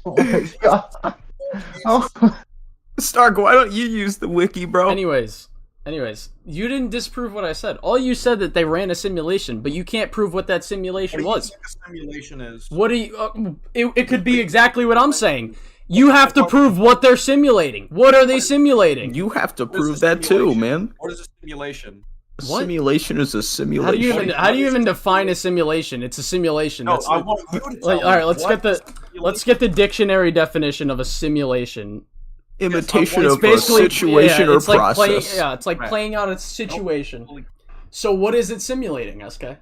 Oh my god. Oh. Stark, why don't you use the wiki, bro? Anyways, you didn't disprove what I said. All you said that they ran a simulation, but you can't prove what that simulation was. What a simulation is. What do you? It could be exactly what I'm saying. You have to prove what they're simulating. What are they simulating? You have to What is prove a that too, simulation? man. What is a simulation? A What? simulation is a simulation. How do you even define a simulation? It's a simulation. No, That's I like, want you to tell all right, me let's what let's get the dictionary definition of a simulation. Imitation It's of a basically situation or it's like process. it's like Right. playing out a situation. So what is it simulating, SK?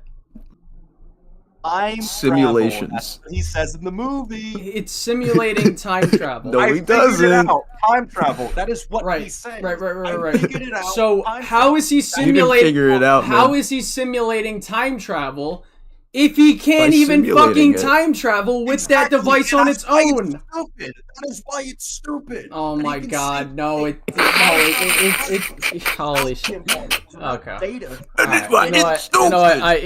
Time Simulations. travel. That's what he says in the movie. It's simulating time travel. No, I he figured doesn't. it out. Time travel. That is what he Right, said. right. I figured it out. So Time how travel. is he You didn't simulating? figure it out, How man. is he simulating time travel if he can't By even simulating fucking it. time travel with that Exactly, device and on that's its why own? It's stupid. That is why it's stupid. Oh And my you can god, see no, it holy shit. Okay. Data. That's Alright, why you know what? it's stupid. I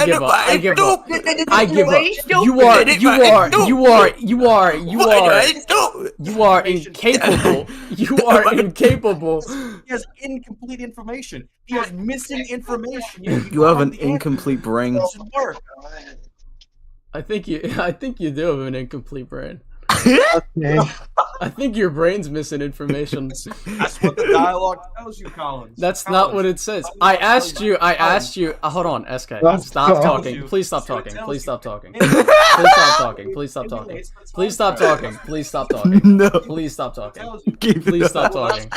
give up. I give up. I give up. Stupid. You are incapable. You are incapable. He has incomplete information. He has missing information. You have an the answer. incomplete brain. It doesn't work. I think you do have an incomplete brain. Okay. I think your brain's missing information. That's what the dialogue tells you, Collins. That's not what it says. I asked you. Hold on, SK. Stop talking. Please stop talking. Please stop talking. Please stop talking. Please stop talking. Please stop talking. Please stop talking. No. Please stop talking. Keep Please it stop up. talking.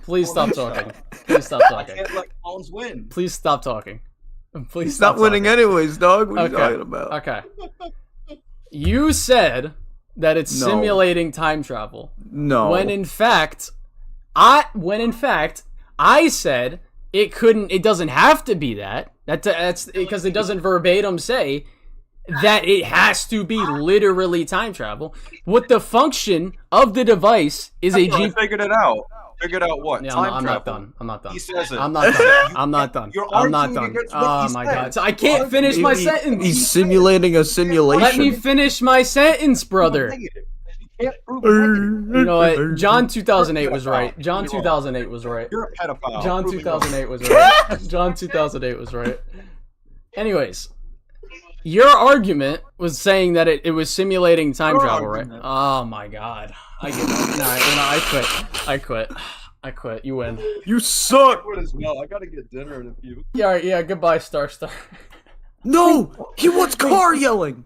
Please stop talking. Please stop I talking. can't let Collins win. Please stop talking. Please He's stop not winning talking. anyways, dog. What are you Okay. talking about? Okay. You said that it's No. simulating time travel. No. When in fact, I said it doesn't have to be that. That's because it doesn't verbatim say that it has to be literally time travel. What the function of the device is a I G. figured it out. Figured out what? Yeah, Time I'm not travel. done. I'm not done. He says it. I'm not done. I'm not done. You're I'm not arguing done. against what Oh he my said. god. So I can't finish my sentence. He's simulating a simulation. Let me finish my sentence, brother. You can't prove a negative. You know what? John 2008 was right. John 2008 was right. You're a pedophile. John Prove it. 2008 was right. John 2008 was right. Anyways, your argument was saying that it was simulating time Your travel, right? argument. Oh my god. I give up. Nah, I quit. I quit. I quit. You win. You suck. Quit as well. I gotta get dinner in a few. Yeah, alright, yeah, goodbye, Star. No, he wants car yelling.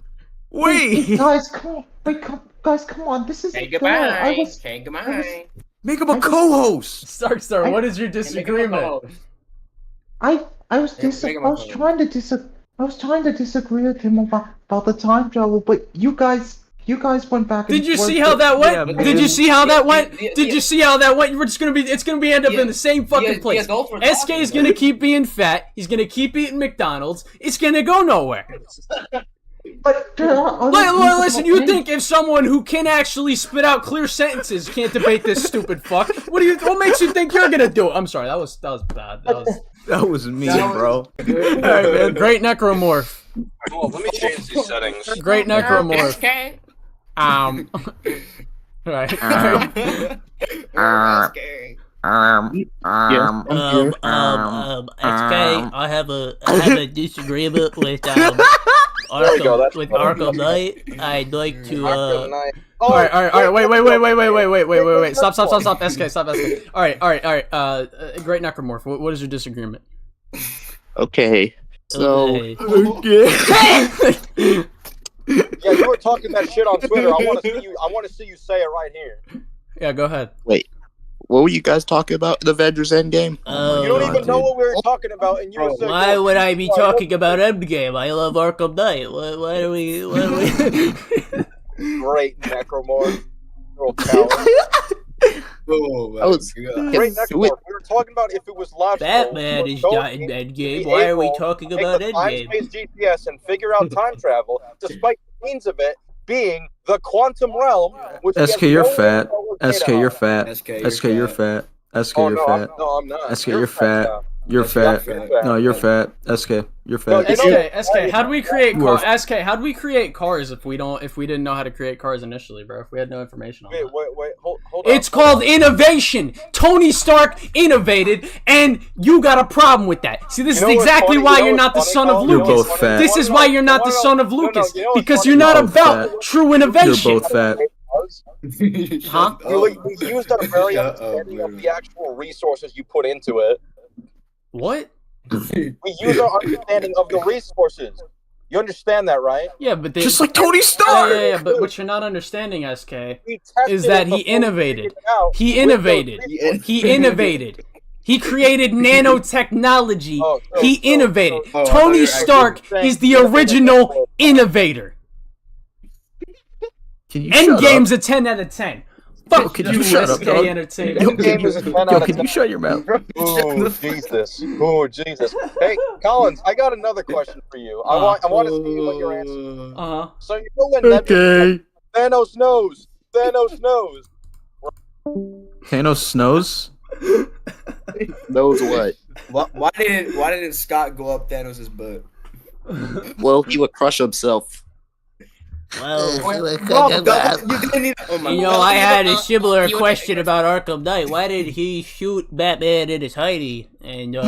Wait, Guys, come on. Wait, guys, come on. This isn't Say fair. goodbye. Say goodbye. make him a co-host. Star, what is your disagreement? I was Make him a trying to disagree with him about the time travel, but you guys went back and Did you forth. see how that went? Yeah, Did you see how that went? Yeah, Did you see how that went? It's gonna be end up in the same fucking place. adults were SK talking is gonna keep being fat. He's gonna keep eating McDonald's. It's gonna go nowhere. But there are other Well, listen, people- you think if someone who can actually spit out clear sentences can't debate this stupid fuck? What makes you think you're gonna do it? I'm sorry, that was bad. That was mean, bro. Alright, man. Great necromorph. Oh, let me change these settings. Great necromorph. Okay. Right. SK, I have a disagreement with Arkham Knight. I'd like to Alright, wait. Stop, SK, stop, SK. Alright. Great necromorph. What is your disagreement? Okay. So Okay. Yeah, you were talking that shit on Twitter. I want to see you say it right here. Yeah, go ahead. wait, what were you guys talking about? The Avengers Endgame? You don't God, even know dude. what we were talking about, and you were saying, Why would I be talking about Endgame? I love Arkham Knight. Why do we? Great necromorph, little coward. I was Great necromorph. We were talking about if it was logical. Batman is not in Endgame. Why are we talking about Endgame? Time-space GPS and figure out time travel, despite the means of it being the quantum realm. Which we SK, have you're no fat. idea SK, what you're data fat. SK, SK, you're fat. SK, are. you're fat. No, I'm not. SK, you're fat. now. You're fat. fat. No, you're fat. SK, you're No, fat. you know- SK, how do we create You are- how'd we create cars if we didn't know how to create cars initially, bro? If we had no information on Wait, that. hold on. It's called innovation. Tony Stark innovated, and you got a problem with that. See, this You know is what's exactly funny? why You know you're what's not the funny, son of Colin? You're Lucas. both fat. This is why you're not the son of Lucas, you know what's because funny? you're not You're both about fat. true You're innovation. both fat. Huh? We used our very Shut up, understanding of dude. the actual resources you put into it. What? We use our understanding of the resources. You understand that, right? Yeah, but Just like Tony Stark. yeah, but what you're not understanding, SK, We tested is that it he before we innovated. figured it out He with those innovated. resources. He innovated. He created nanotechnology. Oh, so- He so- innovated. so- Oh, I thought Tony you were Stark actually is the saying- original innovator. Can you shut Endgame's a 10 out of 10. Fuck can you, you shut up, SK dog? Entertainment. Yo, Endgame is a 10 out Yo, of can 10. you shut your mouth? Oh Jesus! Oh Jesus! Hey, Collins, I got another question for you. I want to see what your answer is. Uh-huh. So you know when Nebula, Thanos knows. Thanos knows. Thanos snows? Knows what? Why didn't Scott go up Thanos' butt? Well, he would crush himself. Well, You didn't need. Oh my you know, I had a similar question about Arkham Knight. Why did he shoot Batman in his hidey and kill?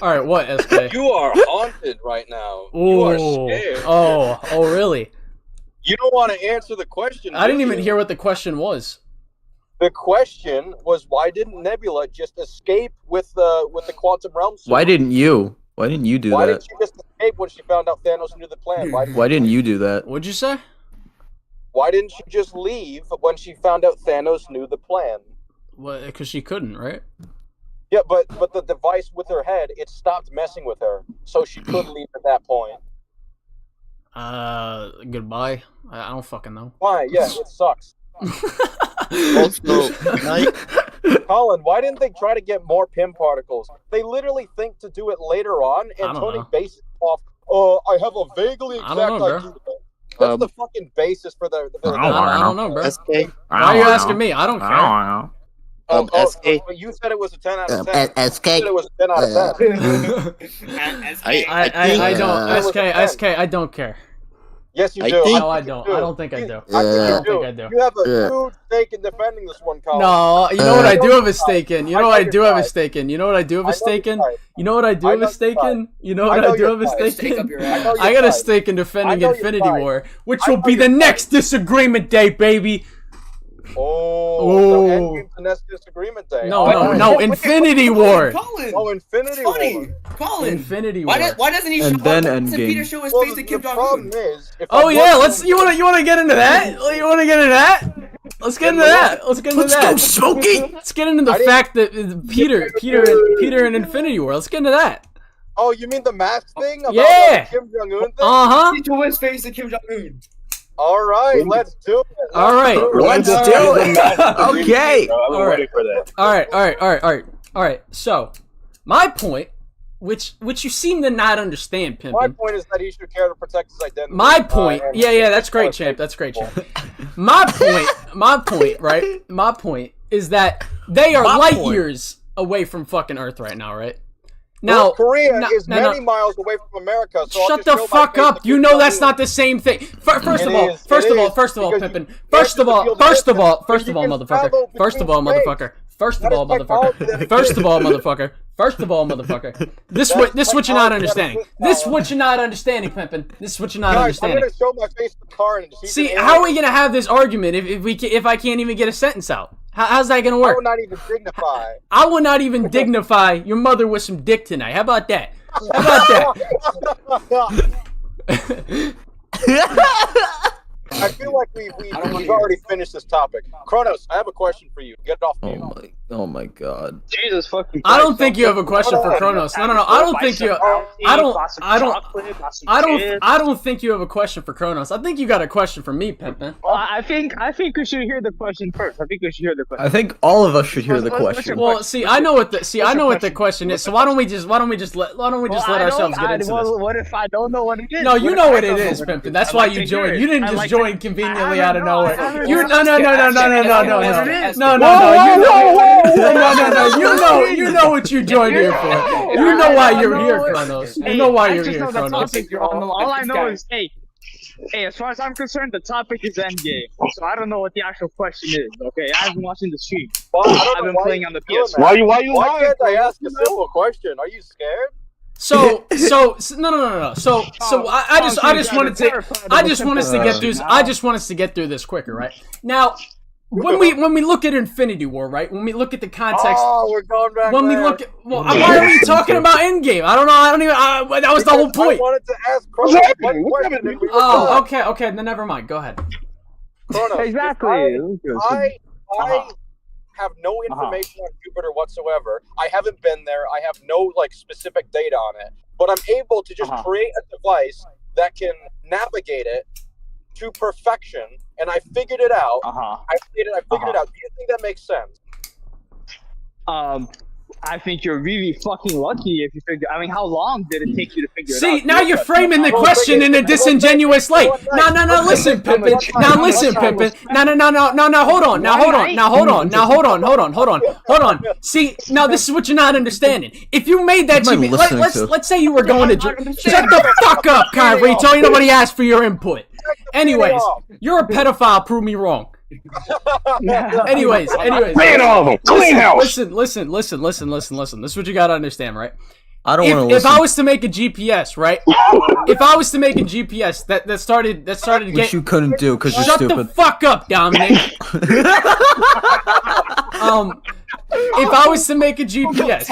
All right, what, SK? You are haunted right now. You are scared. Oh, really? You don't want to answer the question. I didn't even hear what the question was. The question was, why didn't Nebula just escape with the quantum realm suit? Why didn't you? Why didn't you do Why that? didn't she just escape when she found out Thanos knew the plan? Why didn't you do that? What'd you say? Why didn't she just leave when she found out Thanos knew the plan? Well, because she couldn't, right? Yeah, but the device with her head, it stopped messing with her, so she could leave at that point. Goodbye. I don't fucking know. Why? Yeah, it sucks. Also, Colin, why didn't they try to get more Pym particles? They literally think to do it later on, and Tony bases it off, I have a vaguely exact idea. That's the fucking basis for the I don't know, bro. SK. Why are you asking me? I don't care. SK. You said it was a 10 out of 10. SK. You said it was a 10 out of 10. I don't. SK, I don't care. Yes, you I do. think- No, I don't. I don't think I do. I I think don't you think I do. You have a huge stake in defending this one, Colin. No, you know what I do have a stake in. You know what I do have a stake in. You know what I do have a stake in. You know what I do have a stake in. You know what I do have a stake in. I got a stake in defending Infinity War, which will be the next Disagreement Day, baby. Oh, Endgame's the next Disagreement Day. No, Infinity War. Colin. Oh, Infinity War. Colin. Infinity War. Why doesn't he show And then up? Why doesn't Endgame. Peter show his Well, face to the Kim Jong problem Un? is, if Oh I'm yeah, watching- you wanna get into that? You wanna get into that? Let's get into that. Let's get into that. Go, Smokey! Let's get into the fact that Peter and Infinity War. Let's get into that. Oh, you mean the mask thing? About Yeah. the Kim Jong Un thing? Uh-huh. He showed his face to Kim Jong Un. All right, let's do it. All right. Let's do it! Okay! All right. All right. So, my point, which you seem to not understand, My Pimpin. point is that he should care to protect his identity. My point. and- Yeah, that's great, champ. That's great, champ. My point, right? My point is that they are light years away from fucking Earth right now, right? Now, North Korea is no. many miles away from America. So I'll Shut just the show my fuck face up! to You Kim know Jong that's Un. not the same thing. First of all, because Pimpin. you First of all, get to feel the motherfucker. First of all, travel First of all, between motherfucker. First of That all, is technology that motherfucker. First of all, motherfucker. This what you're not understanding. This what you're not understanding, Pimpin. This is what you're not Guys, I'm understanding. gonna show my face to Karin. See, how are we gonna have this argument if I can't even get a sentence out? How's that gonna I work? would not even dignify. I will not even dignify your mother with some dick tonight. How about that? How about that? I feel like we've already finished this topic. Kronos, I have a question for you. Get off me. Oh my god. Jesus fucking Christ. I don't think you have a question for Kronos. No. I don't think you. I don't think you have a question for Kronos. I think you got a question for me, Pimpin. Well, I think we should hear the question first. I think all of us should hear the What's your question. Well, see, I know what the question is. So why don't we just let ourselves get into this? What if I don't know what it is? No, you know what it is, Pimpin. That's why you joined. You didn't just join conveniently out of nowhere. You no. You know what you joined here for. You know why you're here, Kronos. You know why you're here, Kronos. All I know is, hey, as far as I'm concerned, the topic is Endgame. So I don't know what the actual question is. Okay, I've been watching the stream. I've been playing on the PS4. Why can't I ask a simple question? Are you scared? So no. So I just want us to get through this quicker, right? Now, when we look at Infinity War, right? When we look at the context, we're going back. when we look at, why are we talking about Endgame? I don't know. That was the whole point. I wanted to ask Kronos one question. Oh, okay. Then never mind. Go ahead. Kronos, Exactly. I have no information on Jupiter whatsoever. I haven't been there. I have no specific data on it. But I'm able to just create a device that can navigate it to perfection, and I figured it out. I figured it out. Do you think that makes sense? I think you're really fucking lucky if you figure. I mean, how long did it take you to figure it out? See, now you're framing the question in a disingenuous light. No, listen, Pimpin. Now listen, Pimpin. No, hold on. See, now this is what you're not understanding. If you made that GP, let's say you were going to shut the fuck up, Kyrie. Tell you nobody asked for your input. Anyways, you're a pedophile. Prove me wrong. Anyways. Ban all of them. Clean house. Listen. This is what you gotta understand, right? I don't want to If listen. I was to make a GPS, right? If I was to make a GPS that started Which getting. you couldn't do because you're Shut stupid. the fuck up, Dominic. If I was to make a GPS,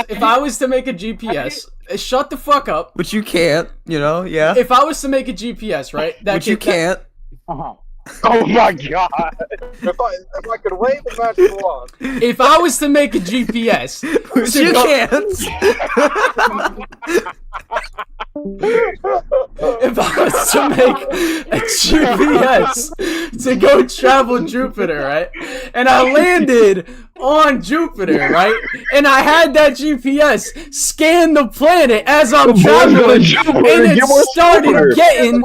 shut the fuck up. Which you can't, yeah. If I was to make a GPS, right? Which you can't. Oh my god! If I could wave the magic wand. If I was to make a GPS, Which you can't. If I was to make a GPS to go travel Jupiter, right? And I landed on Jupiter, right? And I had that GPS scan the planet as I'm traveling, and it started getting.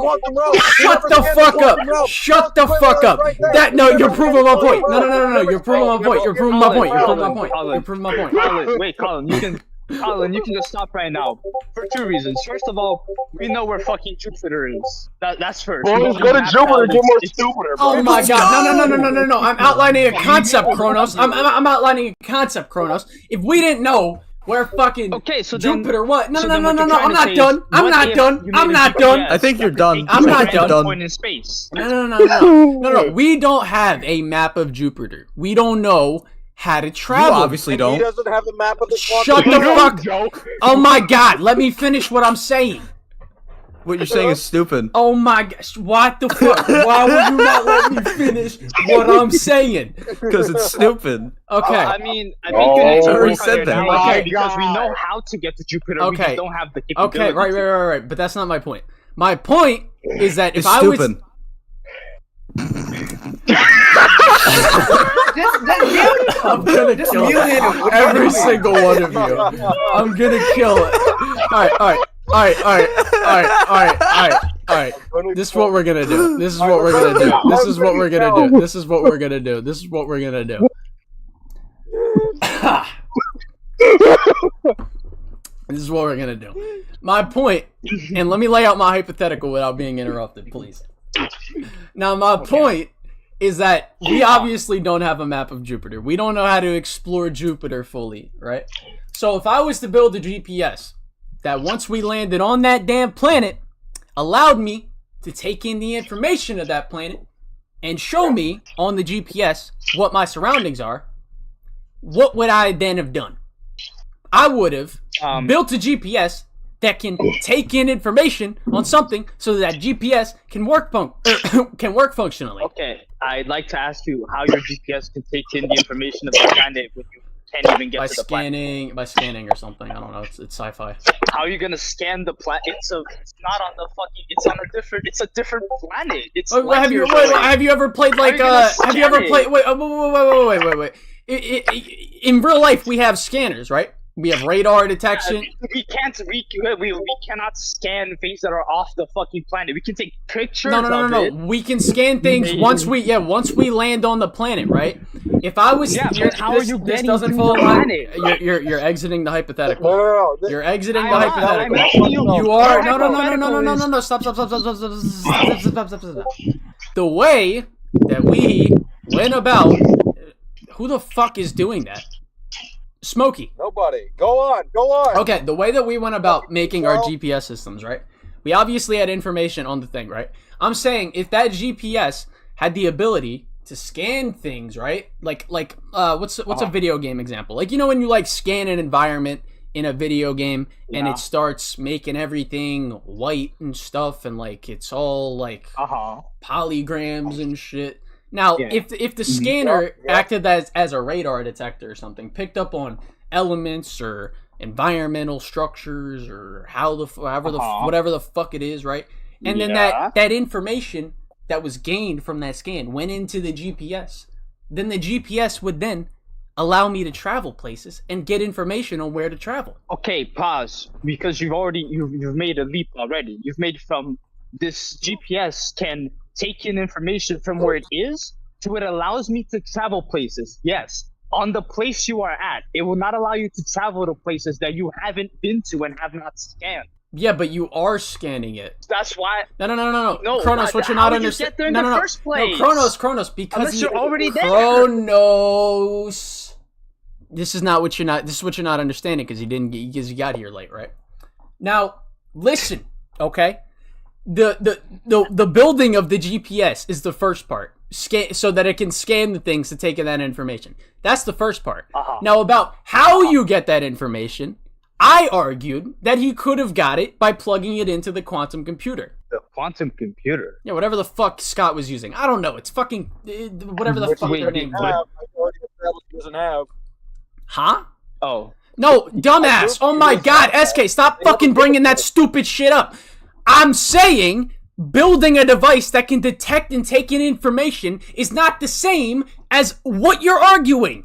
Shut the fuck up! Shut the fuck up! No, you're proving my point. No, you're proving my point. You're proving my point. You're proving my point. You're proving my point. Colin, you can just stop right now for two reasons. First of all, we know where fucking Jupiter is. That's first. Bro, let's go to Jupiter and get more stupider, bro. Oh my god! No! I'm outlining a concept, Kronos. I'm outlining a concept, Kronos. If we didn't know where fucking Jupiter was, no! I'm not done. I'm not done. I think you're done. I'm not done. Point in space. No. We don't have a map of Jupiter. We don't know how to travel. You obviously He don't. doesn't have a map of the Shut the fuck up! Oh my god! Let me finish what I'm saying. What you're saying is stupid. Oh my gosh! What the fuck? Why would you not let me finish what I'm saying? Because it's stupid. Okay. I mean, you can already said that. Okay, because we know how to get to Jupiter. We just don't have the capability. Okay, right. But that's not my point. My point is that if It's I was. stupid. I'm gonna kill every single one of you. I'm gonna kill it. Alright. This is what we're gonna do. This is what we're gonna do. This is what we're gonna do. This is what we're gonna do. This is what we're gonna do. This is what we're gonna do. My point, and let me lay out my hypothetical without being interrupted, please. Now, my point is that we obviously don't have a map of Jupiter. We don't know how to explore Jupiter fully, right? So if I was to build a GPS that once we landed on that damn planet allowed me to take in the information of that planet and show me on the GPS what my surroundings are, what would I then have done? I would have built a GPS that can take in information on something so that GPS can work functionally. Okay, I'd like to ask you how your GPS can take in the information of the planet when you can't even get to the planet. By scanning or something. I don't know. It's sci-fi. How are you gonna scan the planet? It's not on the fucking. It's on a different. It's a different planet. It's. Have you ever played like? Have you ever played? Wait. In real life, we have scanners, right? We have radar detection. We cannot scan things that are off the fucking planet. We can take pictures. No. We can scan things once we land on the planet, right? If I was how are you this getting doesn't to fall the in line. planet? You're exiting the hypothetical. No. You're exiting the hypothetical. You are no. Stop. The way that we went about. Who the fuck is doing that? Smokey. Nobody. Go on. Okay, the way that we went about making our GPS systems, right? We obviously had information on the thing, right? I'm saying if that GPS had the ability to scan things, right? Like what's a video game example? Like, you know when you like scan an environment in a video game and it starts making everything white and stuff and like it's all like polygrams and shit. Now, if the scanner acted as a radar detector or something, picked up on elements or environmental structures or whatever the fuck it is, right? And then that information that was gained from that scan went into the GPS. Then the GPS would then allow me to travel places and get information on where to travel. Okay, pause, because you've made a leap already. You've made from this GPS can take in information from where it is to it allows me to travel places. Yes, on the place you are at, it will not allow you to travel to places that you haven't been to and have not scanned. Yeah, but you are scanning it. That's why. No. Kronos, what you're not understanding. No. Kronos, because unless you're already there. Kronos. This is what you're not understanding because you got here late, right? Now, listen, okay? The building of the GPS is the first part, so that it can scan the things to take in that information. That's the first part. Now, about how you get that information, I argued that he could have got it by plugging it into the quantum computer. The quantum computer? Yeah, whatever the fuck Scott was using. I don't know. It's fucking whatever the fuck their name was. Huh? Oh. No, dumbass. Oh my god, SK, stop fucking bringing that stupid shit up. I'm saying building a device that can detect and take in information is not the same as what you're arguing.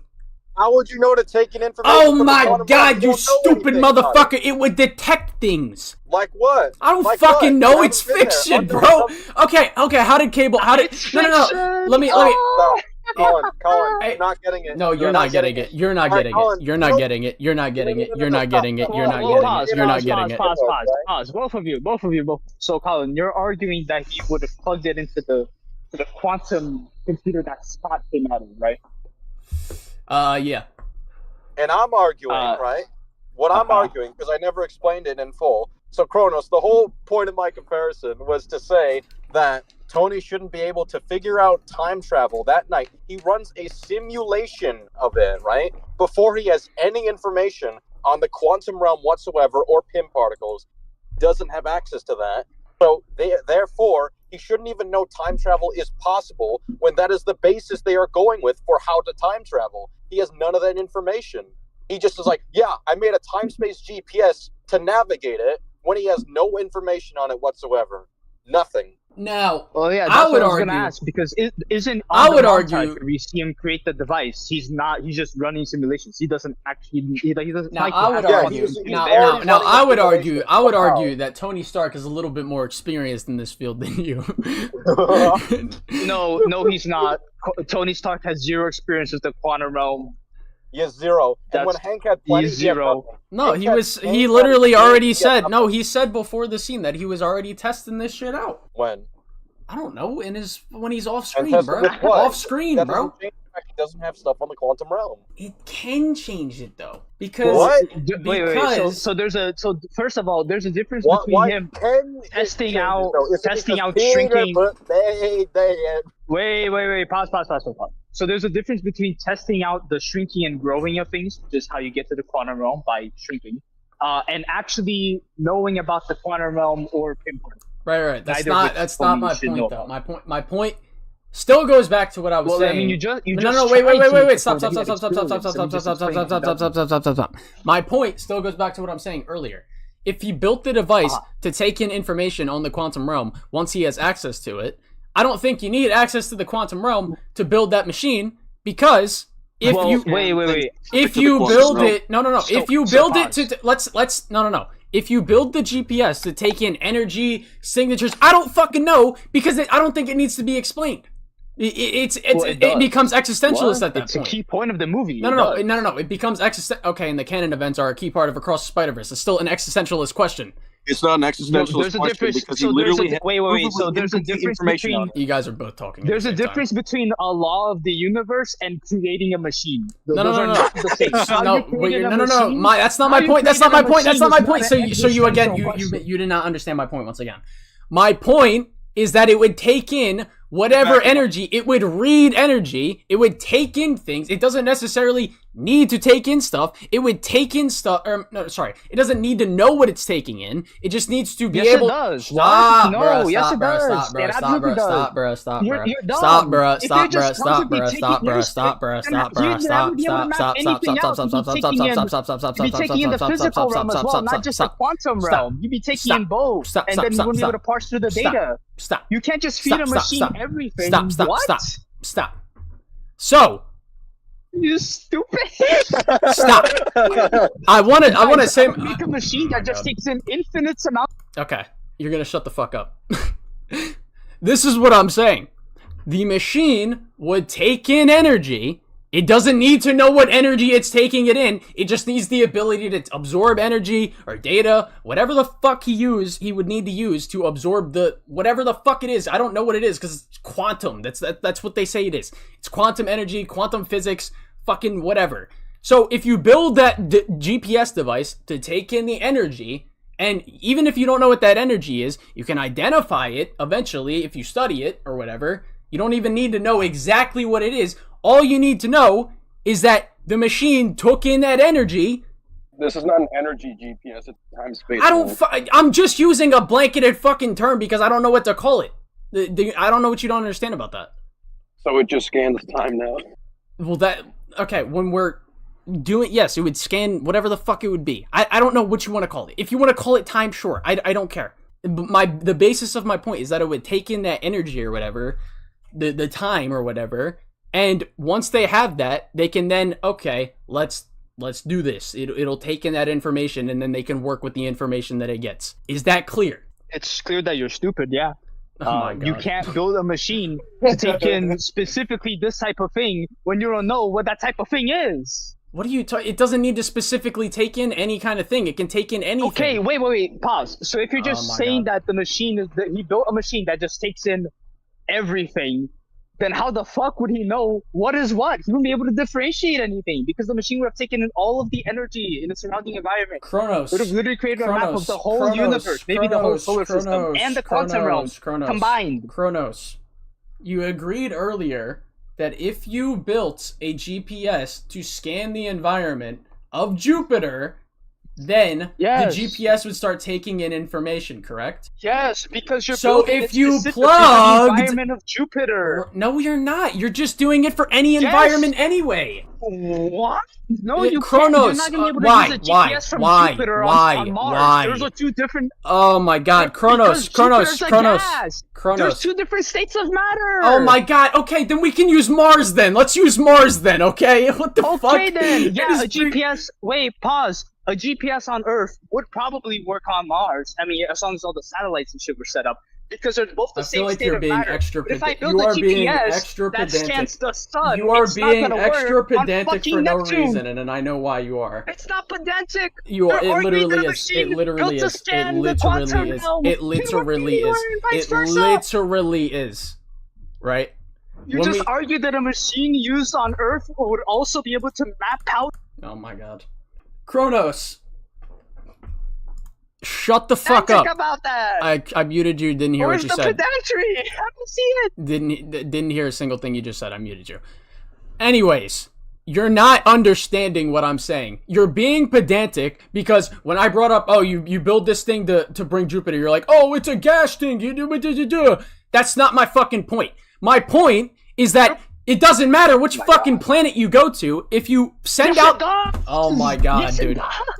How would you know to take in information? Oh my god, you stupid motherfucker. It would detect things. Like what? I don't like fucking what? know. It's fiction, bro. Okay, how did Cable... No. Let me... Colin, you're not getting it. No, you're not getting it. You're not getting it. You're not getting it. You're not getting it. You're not getting it. You're not getting it. You're not getting it. Pause. Both of you. So, Colin, you're arguing that he would have plugged it into the quantum computer that Scott came out of, right? Yeah. And I'm arguing, right? What I'm arguing, because I never explained it in full. So, Kronos, the whole point of my comparison was to say that Tony shouldn't be able to figure out time travel that night. He runs a simulation of it, right? Before he has any information on the quantum realm whatsoever or Pym particles, doesn't have access to that. So, therefore, he shouldn't even know time travel is possible when that is the basis they are going with for how to time travel. He has none of that information. He just is like, yeah, I made a time-space GPS to navigate it when he has no information on it whatsoever. Nothing. Now, well, yeah, that's I would what I was argue. Gonna ask, because isn't I on would the argue. montage where we see him create the device. He's just running simulations. He doesn't actually. He doesn't. Now, like I would argue. Now, I would argue. I would argue that Tony Stark is a little bit more experienced in this field than you. No, he's not. Tony Stark has zero experience with the quantum realm. He has zero. And when Hank had plenty, he's zero. No, he literally already said. No, he said before the scene that he was already testing this shit out. When? I don't know. When he's off screen, bro. Off screen, bro. He doesn't have stuff on the quantum realm. It can change it though, because wait. So first of all, there's a difference between him testing out shrinking. Wait. Pause. So there's a difference between testing out the shrinking and growing of things, just how you get to the quantum realm by shrinking, and actually knowing about the quantum realm or pinpoint. Right. That's not my point though. My point still goes back to what I was saying. I mean, you just wait. Stop. My point still goes back to what I'm saying earlier. If he built the device to take in information on the quantum realm once he has access to it, I don't think you need access to the quantum realm to build that machine, because if you build it, if you build it to if you build the GPS to take in energy signatures, I don't fucking know, because I don't think it needs to be explained. It becomes existentialist at that point. It's a key point of the movie. No. It becomes existential. Okay, and the canon events are a key part of Across the Spider-Verse. It's still an existentialist question. It's not an existentialist question because he literally wait. So there's a difference between. You guys are both talking. There's a difference between a law of the universe and creating a machine. No. No. That's not my point. That's not my point. So you again, you did not understand my point once again. My point is that it would take in whatever energy, it would read energy, it would take in things. It doesn't necessarily need to take in stuff. It would take in stuff. It doesn't need to know what it's taking in. It just needs to be able. Yes, it does. Stop, no, bro. Yes, Stop, it bro. does. Stop, bro. It Stop, absolutely bro. does. Stop, bro. Stop, bro. You're dumb. Stop, bro. If Stop, you're bro. just Stop, constantly bro. taking Stop, bro. your Stop, bro. you're Stop, not- bro. you'd Stop, never be able to map anything out. You'd be taking in the physical realm as well, not just the quantum realm. You'd be taking in both, and then you wouldn't be able to parse through the data. Stop. You can't just feed a machine everything. Stop. So. You stupid. Stop. I want to say. Make a machine that just takes in infinite amount. Okay, you're gonna shut the fuck up. This is what I'm saying. The machine would take in energy. It doesn't need to know what energy it's taking it in. It just needs the ability to absorb energy or data, whatever the fuck he would need to use to absorb the whatever the fuck it is. I don't know what it is because it's quantum. That's what they say it is. It's quantum energy, quantum physics, fucking whatever. So if you build that GPS device to take in the energy, And even if you don't know what that energy is, you can identify it eventually if you study it or whatever. You don't even need to know exactly what it is. All you need to know is that the machine took in that energy. This is not an energy GPS, it's time space. I'm just using a blanketed fucking term because I don't know what to call it. I don't know what you don't understand about that. So it just scans time now. Well, okay, when we're doing, yes, it would scan whatever the fuck it would be. I don't know what you want to call it. If you want to call it time, sure. I don't care. But the basis of my point is that it would take in that energy or whatever, the time or whatever, and once they have that, they can then, okay, let's do this. It'll take in that information, and then they can work with the information that it gets. Is that clear? It's clear that you're stupid, yeah. Oh my God. You can't build a machine to take in specifically this type of thing when you don't know what that type of thing is. What are you talking? It doesn't need to specifically take in any kind of thing. It can take in anything. Okay, wait, pause. So if you're just saying that the machine is that he built a machine that just takes in everything, then how the fuck would he know what is what? He wouldn't be able to differentiate anything because the machine would have taken in all of the energy in the surrounding environment. Kronos. It would have literally created a map of the whole universe, maybe the whole solar system, and the quantum realm combined. Kronos, you agreed earlier that if you built a GPS to scan the environment of Jupiter, then the GPS would start taking in information, correct? Yes, because you're so building if you the environment of Jupiter. No, you're not. You're just doing it for any environment anyway. What? No, you Kronos. can't. You're not gonna be able to use a GPS from Jupiter on Mars. Those are two different. Oh my God, Kronos. There's two different states of matter. Oh my God. Okay, then we can use Mars. Then let's use Mars. Then okay. What the fuck? Okay then. Yeah, a GPS. Wait, pause. A GPS on Earth would probably work on Mars. I mean, as long as all the satellites and shit were set up. Because they're both the same state of matter. But if I build a GPS that scans the sun, you are it's being not gonna extra work on pedantic fucking for no Neptune. reason, and I know why you are. It's not pedantic. You are. They're It literally arguing is. that a It machine literally built to is. It scan the quantum literally is. realm It can literally work is. anywhere and vice It versa. literally is. Right? You just argued that a machine used on Earth would also be able to map out. Oh my God. Kronos. Shut the fuck up. Think about that. I muted you. Didn't hear Where's what you the said. pedantry? I haven't seen it. Didn't hear a single thing you just said. I muted you. Anyways, you're not understanding what I'm saying. You're being pedantic because when I brought up, oh, you build this thing to bring Jupiter, you're like, oh, it's a gas thing. That's not my fucking point. My point is that it doesn't matter which fucking planet you go to if you send out. Oh my God, dude.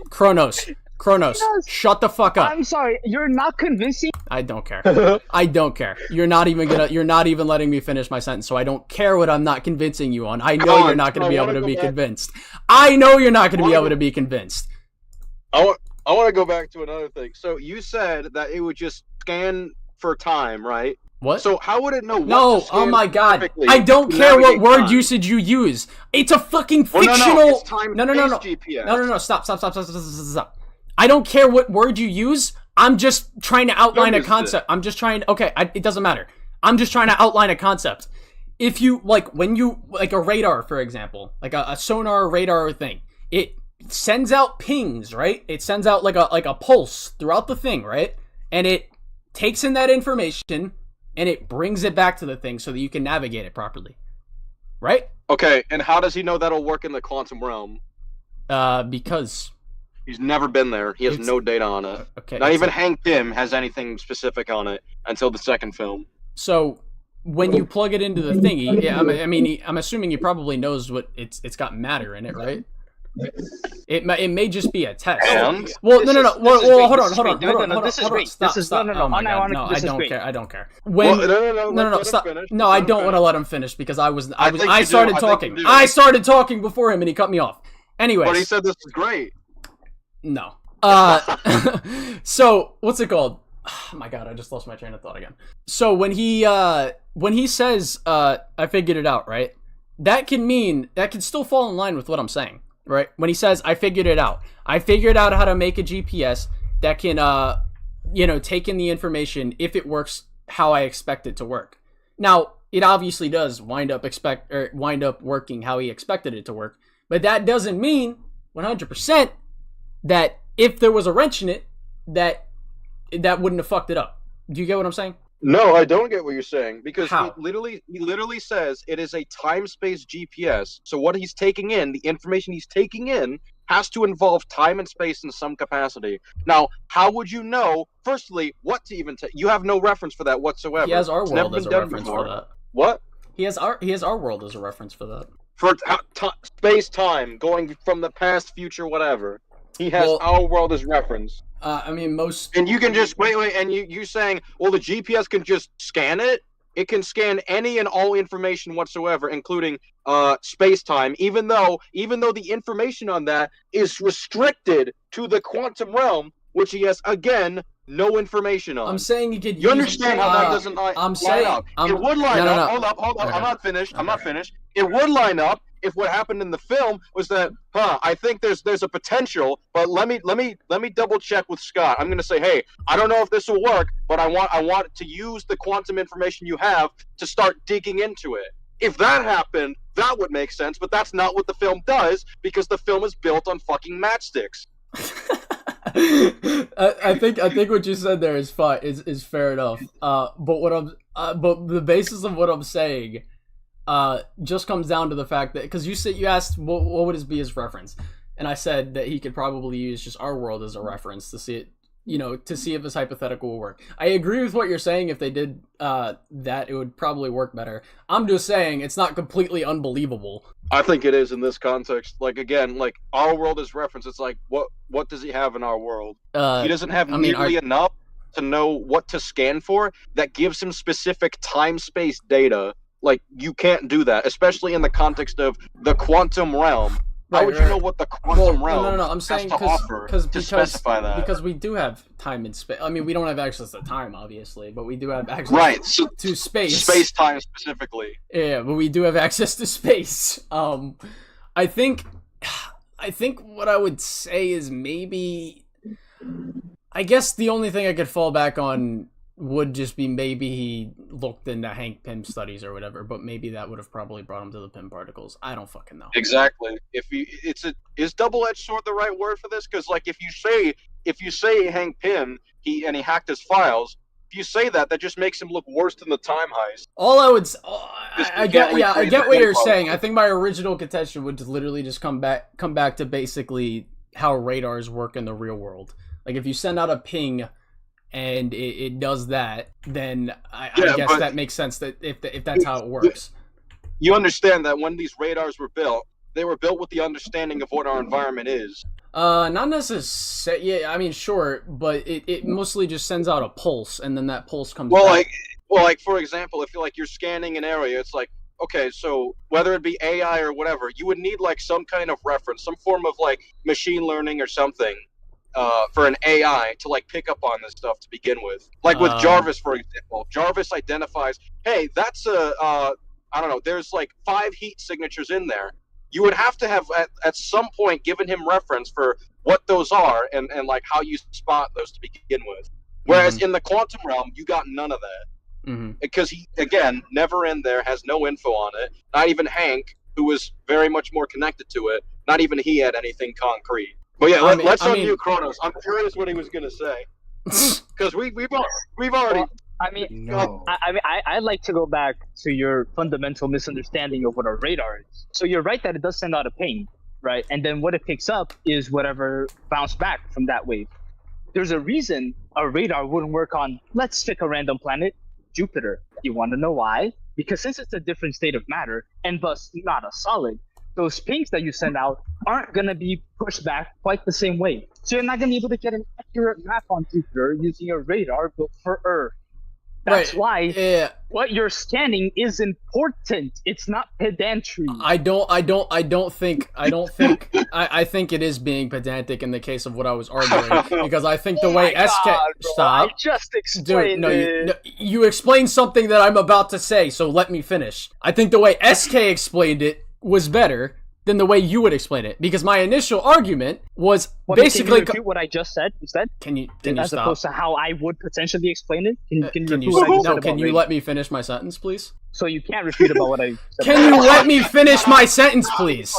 Kronos, shut the fuck up. I'm sorry, you're not convincing. I don't care. I don't care. You're not even letting me finish my sentence, so I don't care what I'm not convincing you on. I know you're not going to be able to be convinced. I know you're not going to be able to be convinced. I want to go back to another thing. So you said that it would just scan for time, right? What? So how would it know what No, to scan oh my God. perfectly I don't to care what navigate word time? usage you use. It's a fucking Well, fictional. no, it's time No. GPS. No. Stop. I don't care what word you use. I'm just trying to outline a concept. I'm just trying. Okay, it doesn't matter. I'm just trying to outline a concept. If you when you a radar, for example, like a sonar radar thing, it sends out pings, right? It sends out like a pulse throughout the thing, right? And it takes in that information and it brings it back to the thing so that you can navigate it properly, right? Okay, and how does he know that'll work in the quantum realm? Because he's never been there. He has no data on it. Okay, Not even Hank Pym has anything specific on it until the second film. So when you plug it into the thingy, I'm assuming he probably knows what it's got matter in it, right? It may just be a test. Well, no. Well, hold on. This is great. Stop. Oh my God. No, I don't care. I don't care. No. Stop. No, I don't want to let him finish because I started talking. I started talking before him and he cut me off. Anyways. But he said this is great. No. So what's it called? Oh my God, I just lost my train of thought again. So when he says I figured it out, right? That can still fall in line with what I'm saying, right? When he says I figured it out. I figured out how to make a GPS that can take in the information if it works how I expect it to work. Now, it obviously does wind up working how he expected it to work, but that doesn't mean 100% that if there was a wrench in it, that wouldn't have fucked it up. Do you get what I'm saying? No, I don't get what you're saying, because How? he literally says it is a time-space GPS. So what he's taking in, the information he's taking in, has to involve time and space in some capacity. Now, how would you know, firstly, what to even take? You have no reference for that whatsoever. He has our It's never world as a been done reference before. for that. What? He has our world as a reference for that. For space-time, going from the past, future, whatever. He has Well- our world as reference. I mean, most. And you can just wait, and you saying, well, the GPS can just scan it. It can scan any and all information whatsoever, including space-time. Even though the information on that is restricted to the quantum realm, which he has again no information on. I'm saying you could. You understand how that doesn't line up? It would line up. Hold up. Okay. I'm not finished. I'm not Okay. finished. It would line up if what happened in the film was that, I think there's a potential, but let me double check with Scott. I'm gonna say, hey, I don't know if this will work, but I want to use the quantum information you have to start digging into it. If that happened, that would make sense, but that's not what the film does, because the film is built on fucking matchsticks. I think what you said there is fine. Is fair enough. But but the basis of what I'm saying, just comes down to the fact that, because you asked what would be his reference, and I said that he could probably use just our world as a reference to see it, to see if his hypothetical will work. I agree with what you're saying. If they did that, it would probably work better. I'm just saying it's not completely unbelievable. I think it is in this context. Like, again, like, our world is reference. It's like, what does he have in our world? He doesn't have nearly enough to know what to scan for that gives him specific time-space data. Like, you can't do that, especially in the context of the quantum realm. How would you know what the quantum realm No, I'm saying has to offer to specify that? Because we do have time and space. I mean, we don't have access to time, obviously, but we do have access to space. Space-time specifically. Yeah, but we do have access to space. I think what I would say is maybe, I guess the only thing I could fall back on would just be maybe he looked into Hank Pym studies or whatever, but maybe that would have probably brought him to the Pym particles. I don't fucking know. Exactly. Is double-edged sword the right word for this? Because, like, if you say Hank Pym, he hacked his files. If you say that just makes him look worse than the time heist. All I would, I get what you're saying. I think my original contention would literally just come back to basically how radars work in the real world. Like, if you send out a ping and it does that, then I guess that makes sense that if that's how it works. You understand that when these radars were built, they were built with the understanding of what our environment is. Not necessarily. Yeah, I mean, sure, but it mostly just sends out a pulse, and then that pulse comes back. Like for example, if you're scanning an area, it's like, okay, so whether it be AI or whatever, you would need like some kind of reference, some form of like machine learning or something. For an AI to like pick up on this stuff to begin with, like with Jarvis, for example. Jarvis identifies, hey, that's I don't know, there's like 5 heat signatures in there. You would have to have at some point given him reference for what those are and like how you spot those to begin with. Whereas in the quantum realm, you got none of that. Because he, again, never in there, has no info on it. Not even Hank, who was very much more connected to it. Not even he had anything concrete. But yeah, let's unmute Kronos. I'm curious what he was gonna say, because we've already. Well, I mean, I'd like to go back to your fundamental misunderstanding of what a radar is. So you're right that it does send out a ping, right? And then what it picks up is whatever bounced back from that wave. There's a reason a radar wouldn't work on, let's pick a random planet, Jupiter. You want to know why? Because since it's a different state of matter and thus not a solid, those pings that you send out aren't going to be pushed back quite the same way. So you're not going to be able to get an accurate map on Jupiter using a radar built for Earth. That's why what you're scanning is important. It's not pedantry. I think it is being pedantic in the case of what I was arguing, because I think the way SK I just explained it. You explained something that I'm about to say, so let me finish. I think the way SK explained it was better than the way you would explain it, because my initial argument was basically. Can you repeat what I just said instead? Can you as stop? opposed to how I would potentially explain it? Can you let me finish my sentence, please? So you can't repeat about what I said. Can you let me finish my sentence, please?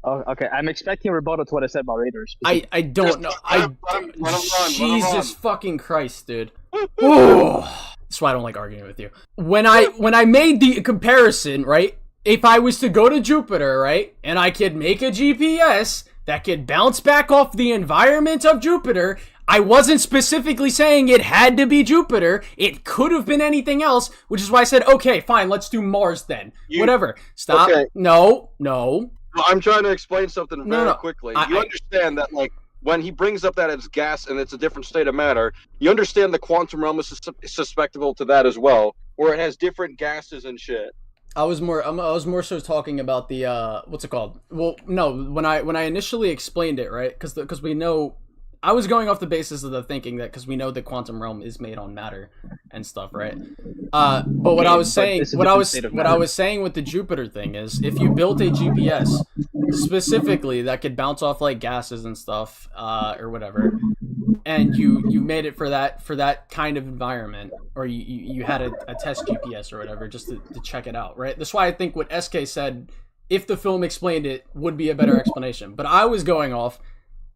Oh, okay. I'm expecting a rebuttal to what I said about Raiders. I don't know. Let him run. Jesus fucking Christ, dude. That's why I don't like arguing with you. When I made the comparison, right? If I was to go to Jupiter, right, and I could make a GPS that could bounce back off the environment of Jupiter, I wasn't specifically saying it had to be Jupiter. It could have been anything else, which is why I said, okay, fine, let's do Mars then. Whatever. Stop. Okay. No. Well, I'm trying to explain something very quickly. You understand that, like, when he brings up that it's gas and it's a different state of matter, you understand the quantum realm is susceptible to that as well, where it has different gases and shit. I was more so talking about the what's it called? Well, no, when I initially explained it, right? Because we know, I was going off the basis of the thinking that because we know the quantum realm is made on matter and stuff, right? But what I was saying with the Jupiter thing is, if you built a GPS specifically that could bounce off like gases and stuff, or whatever, and you made it for that kind of environment, or you had a test GPS or whatever just to check it out, right? That's why I think what SK said, if the film explained it, would be a better explanation. But I was going off,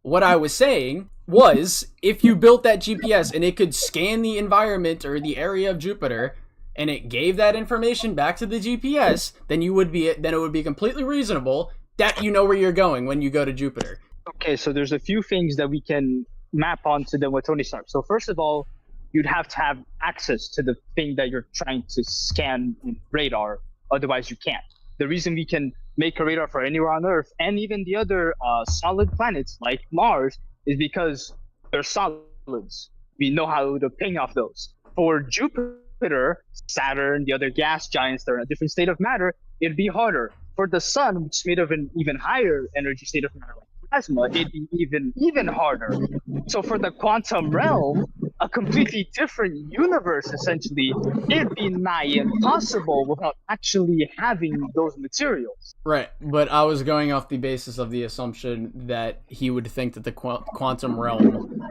what I was saying was, if you built that GPS and it could scan the environment or the area of Jupiter, and it gave that information back to the GPS, then it would be completely reasonable that you know where you're going when you go to Jupiter. Okay, so there's a few things that we can map onto them with Tony Stark. So first of all, you'd have to have access to the thing that you're trying to scan in radar, otherwise you can't. The reason we can make a radar for anywhere on Earth and even the other solid planets like Mars is because they're solids. We know how to ping off those. For Jupiter, Saturn, the other gas giants that are in a different state of matter, it'd be harder. For the sun, which is made of an even higher energy state of matter like plasma, it'd be even harder. So for the quantum realm, a completely different universe, essentially, it'd be nigh impossible without actually having those materials. Right, but I was going off the basis of the assumption that he would think that the quantum realm,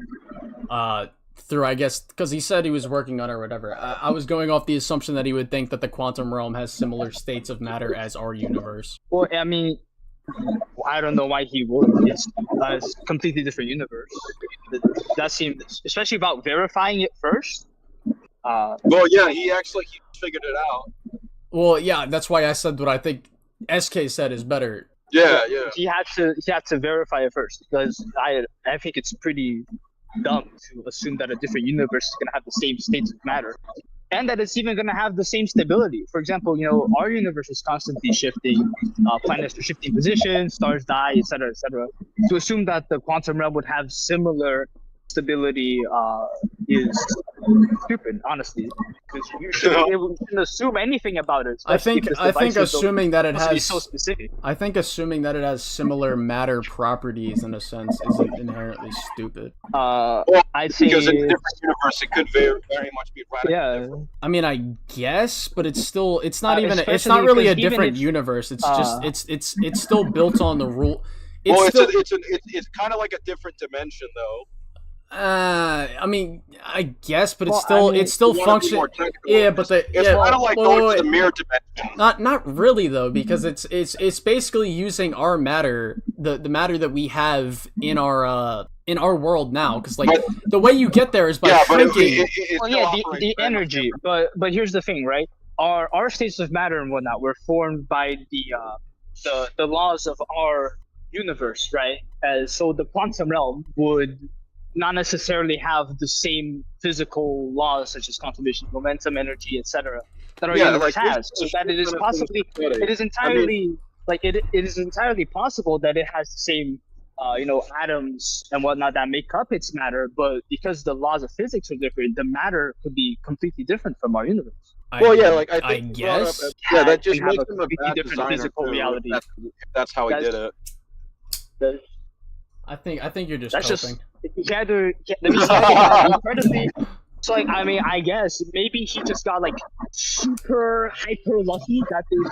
through, I guess, because he said he was working on it or whatever, I was going off the assumption that he would think that the quantum realm has similar states of matter as our universe. Well, I mean, I don't know why he would. It's a completely different universe. That seems, especially about verifying it first. Well, yeah, he figured it out. Well, yeah, that's why I said what I think SK said is better. Yeah. He had to verify it first, because I think it's pretty dumb to assume that a different universe is gonna have the same states of matter, and that it's even gonna have the same stability. For example, our universe is constantly shifting, planets are shifting positions, stars die, etc., etc. To assume that the quantum realm would have similar stability is stupid, honestly. Because you shouldn't assume anything about it. I think assuming that it has so specific. I think assuming that it has similar matter properties in a sense isn't inherently stupid. I'd say because in a different universe, it could very much be radically different. I mean, I guess, but it's not it's not especially really a because different universe. It's just it's still built on the rule. It's kind of like a different dimension, though. I mean, I guess, but it's still functions. Yeah, but it's kind of like going to the mirror dimension. Not really though, because it's basically using our matter, the matter that we have in our world now. Because the way you get there is by shrinking. The energy. But here's the thing, right? Our states of matter and whatnot were formed by the laws of our universe, right? So the quantum realm would not necessarily have the same physical laws such as conservation, momentum, energy, etc. that our universe has. So that it is possibly, it is entirely it is entirely possible that it has the same, atoms and whatnot that make up its matter. But because the laws of physics are different, the matter could be completely different from our universe. I guess. That just makes him a completely bad different designer physical reality. If that's how he did it. I think you're just coping. Incredibly. So I guess maybe he just got super hyper lucky that this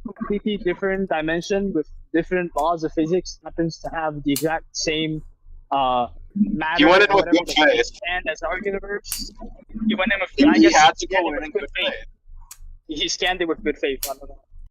completely different dimension with different laws of physics happens to have the exact same matter. He went in with good faith. As our universe. He went in with. He had to go in good faith. He scanned it with good faith. I don't know.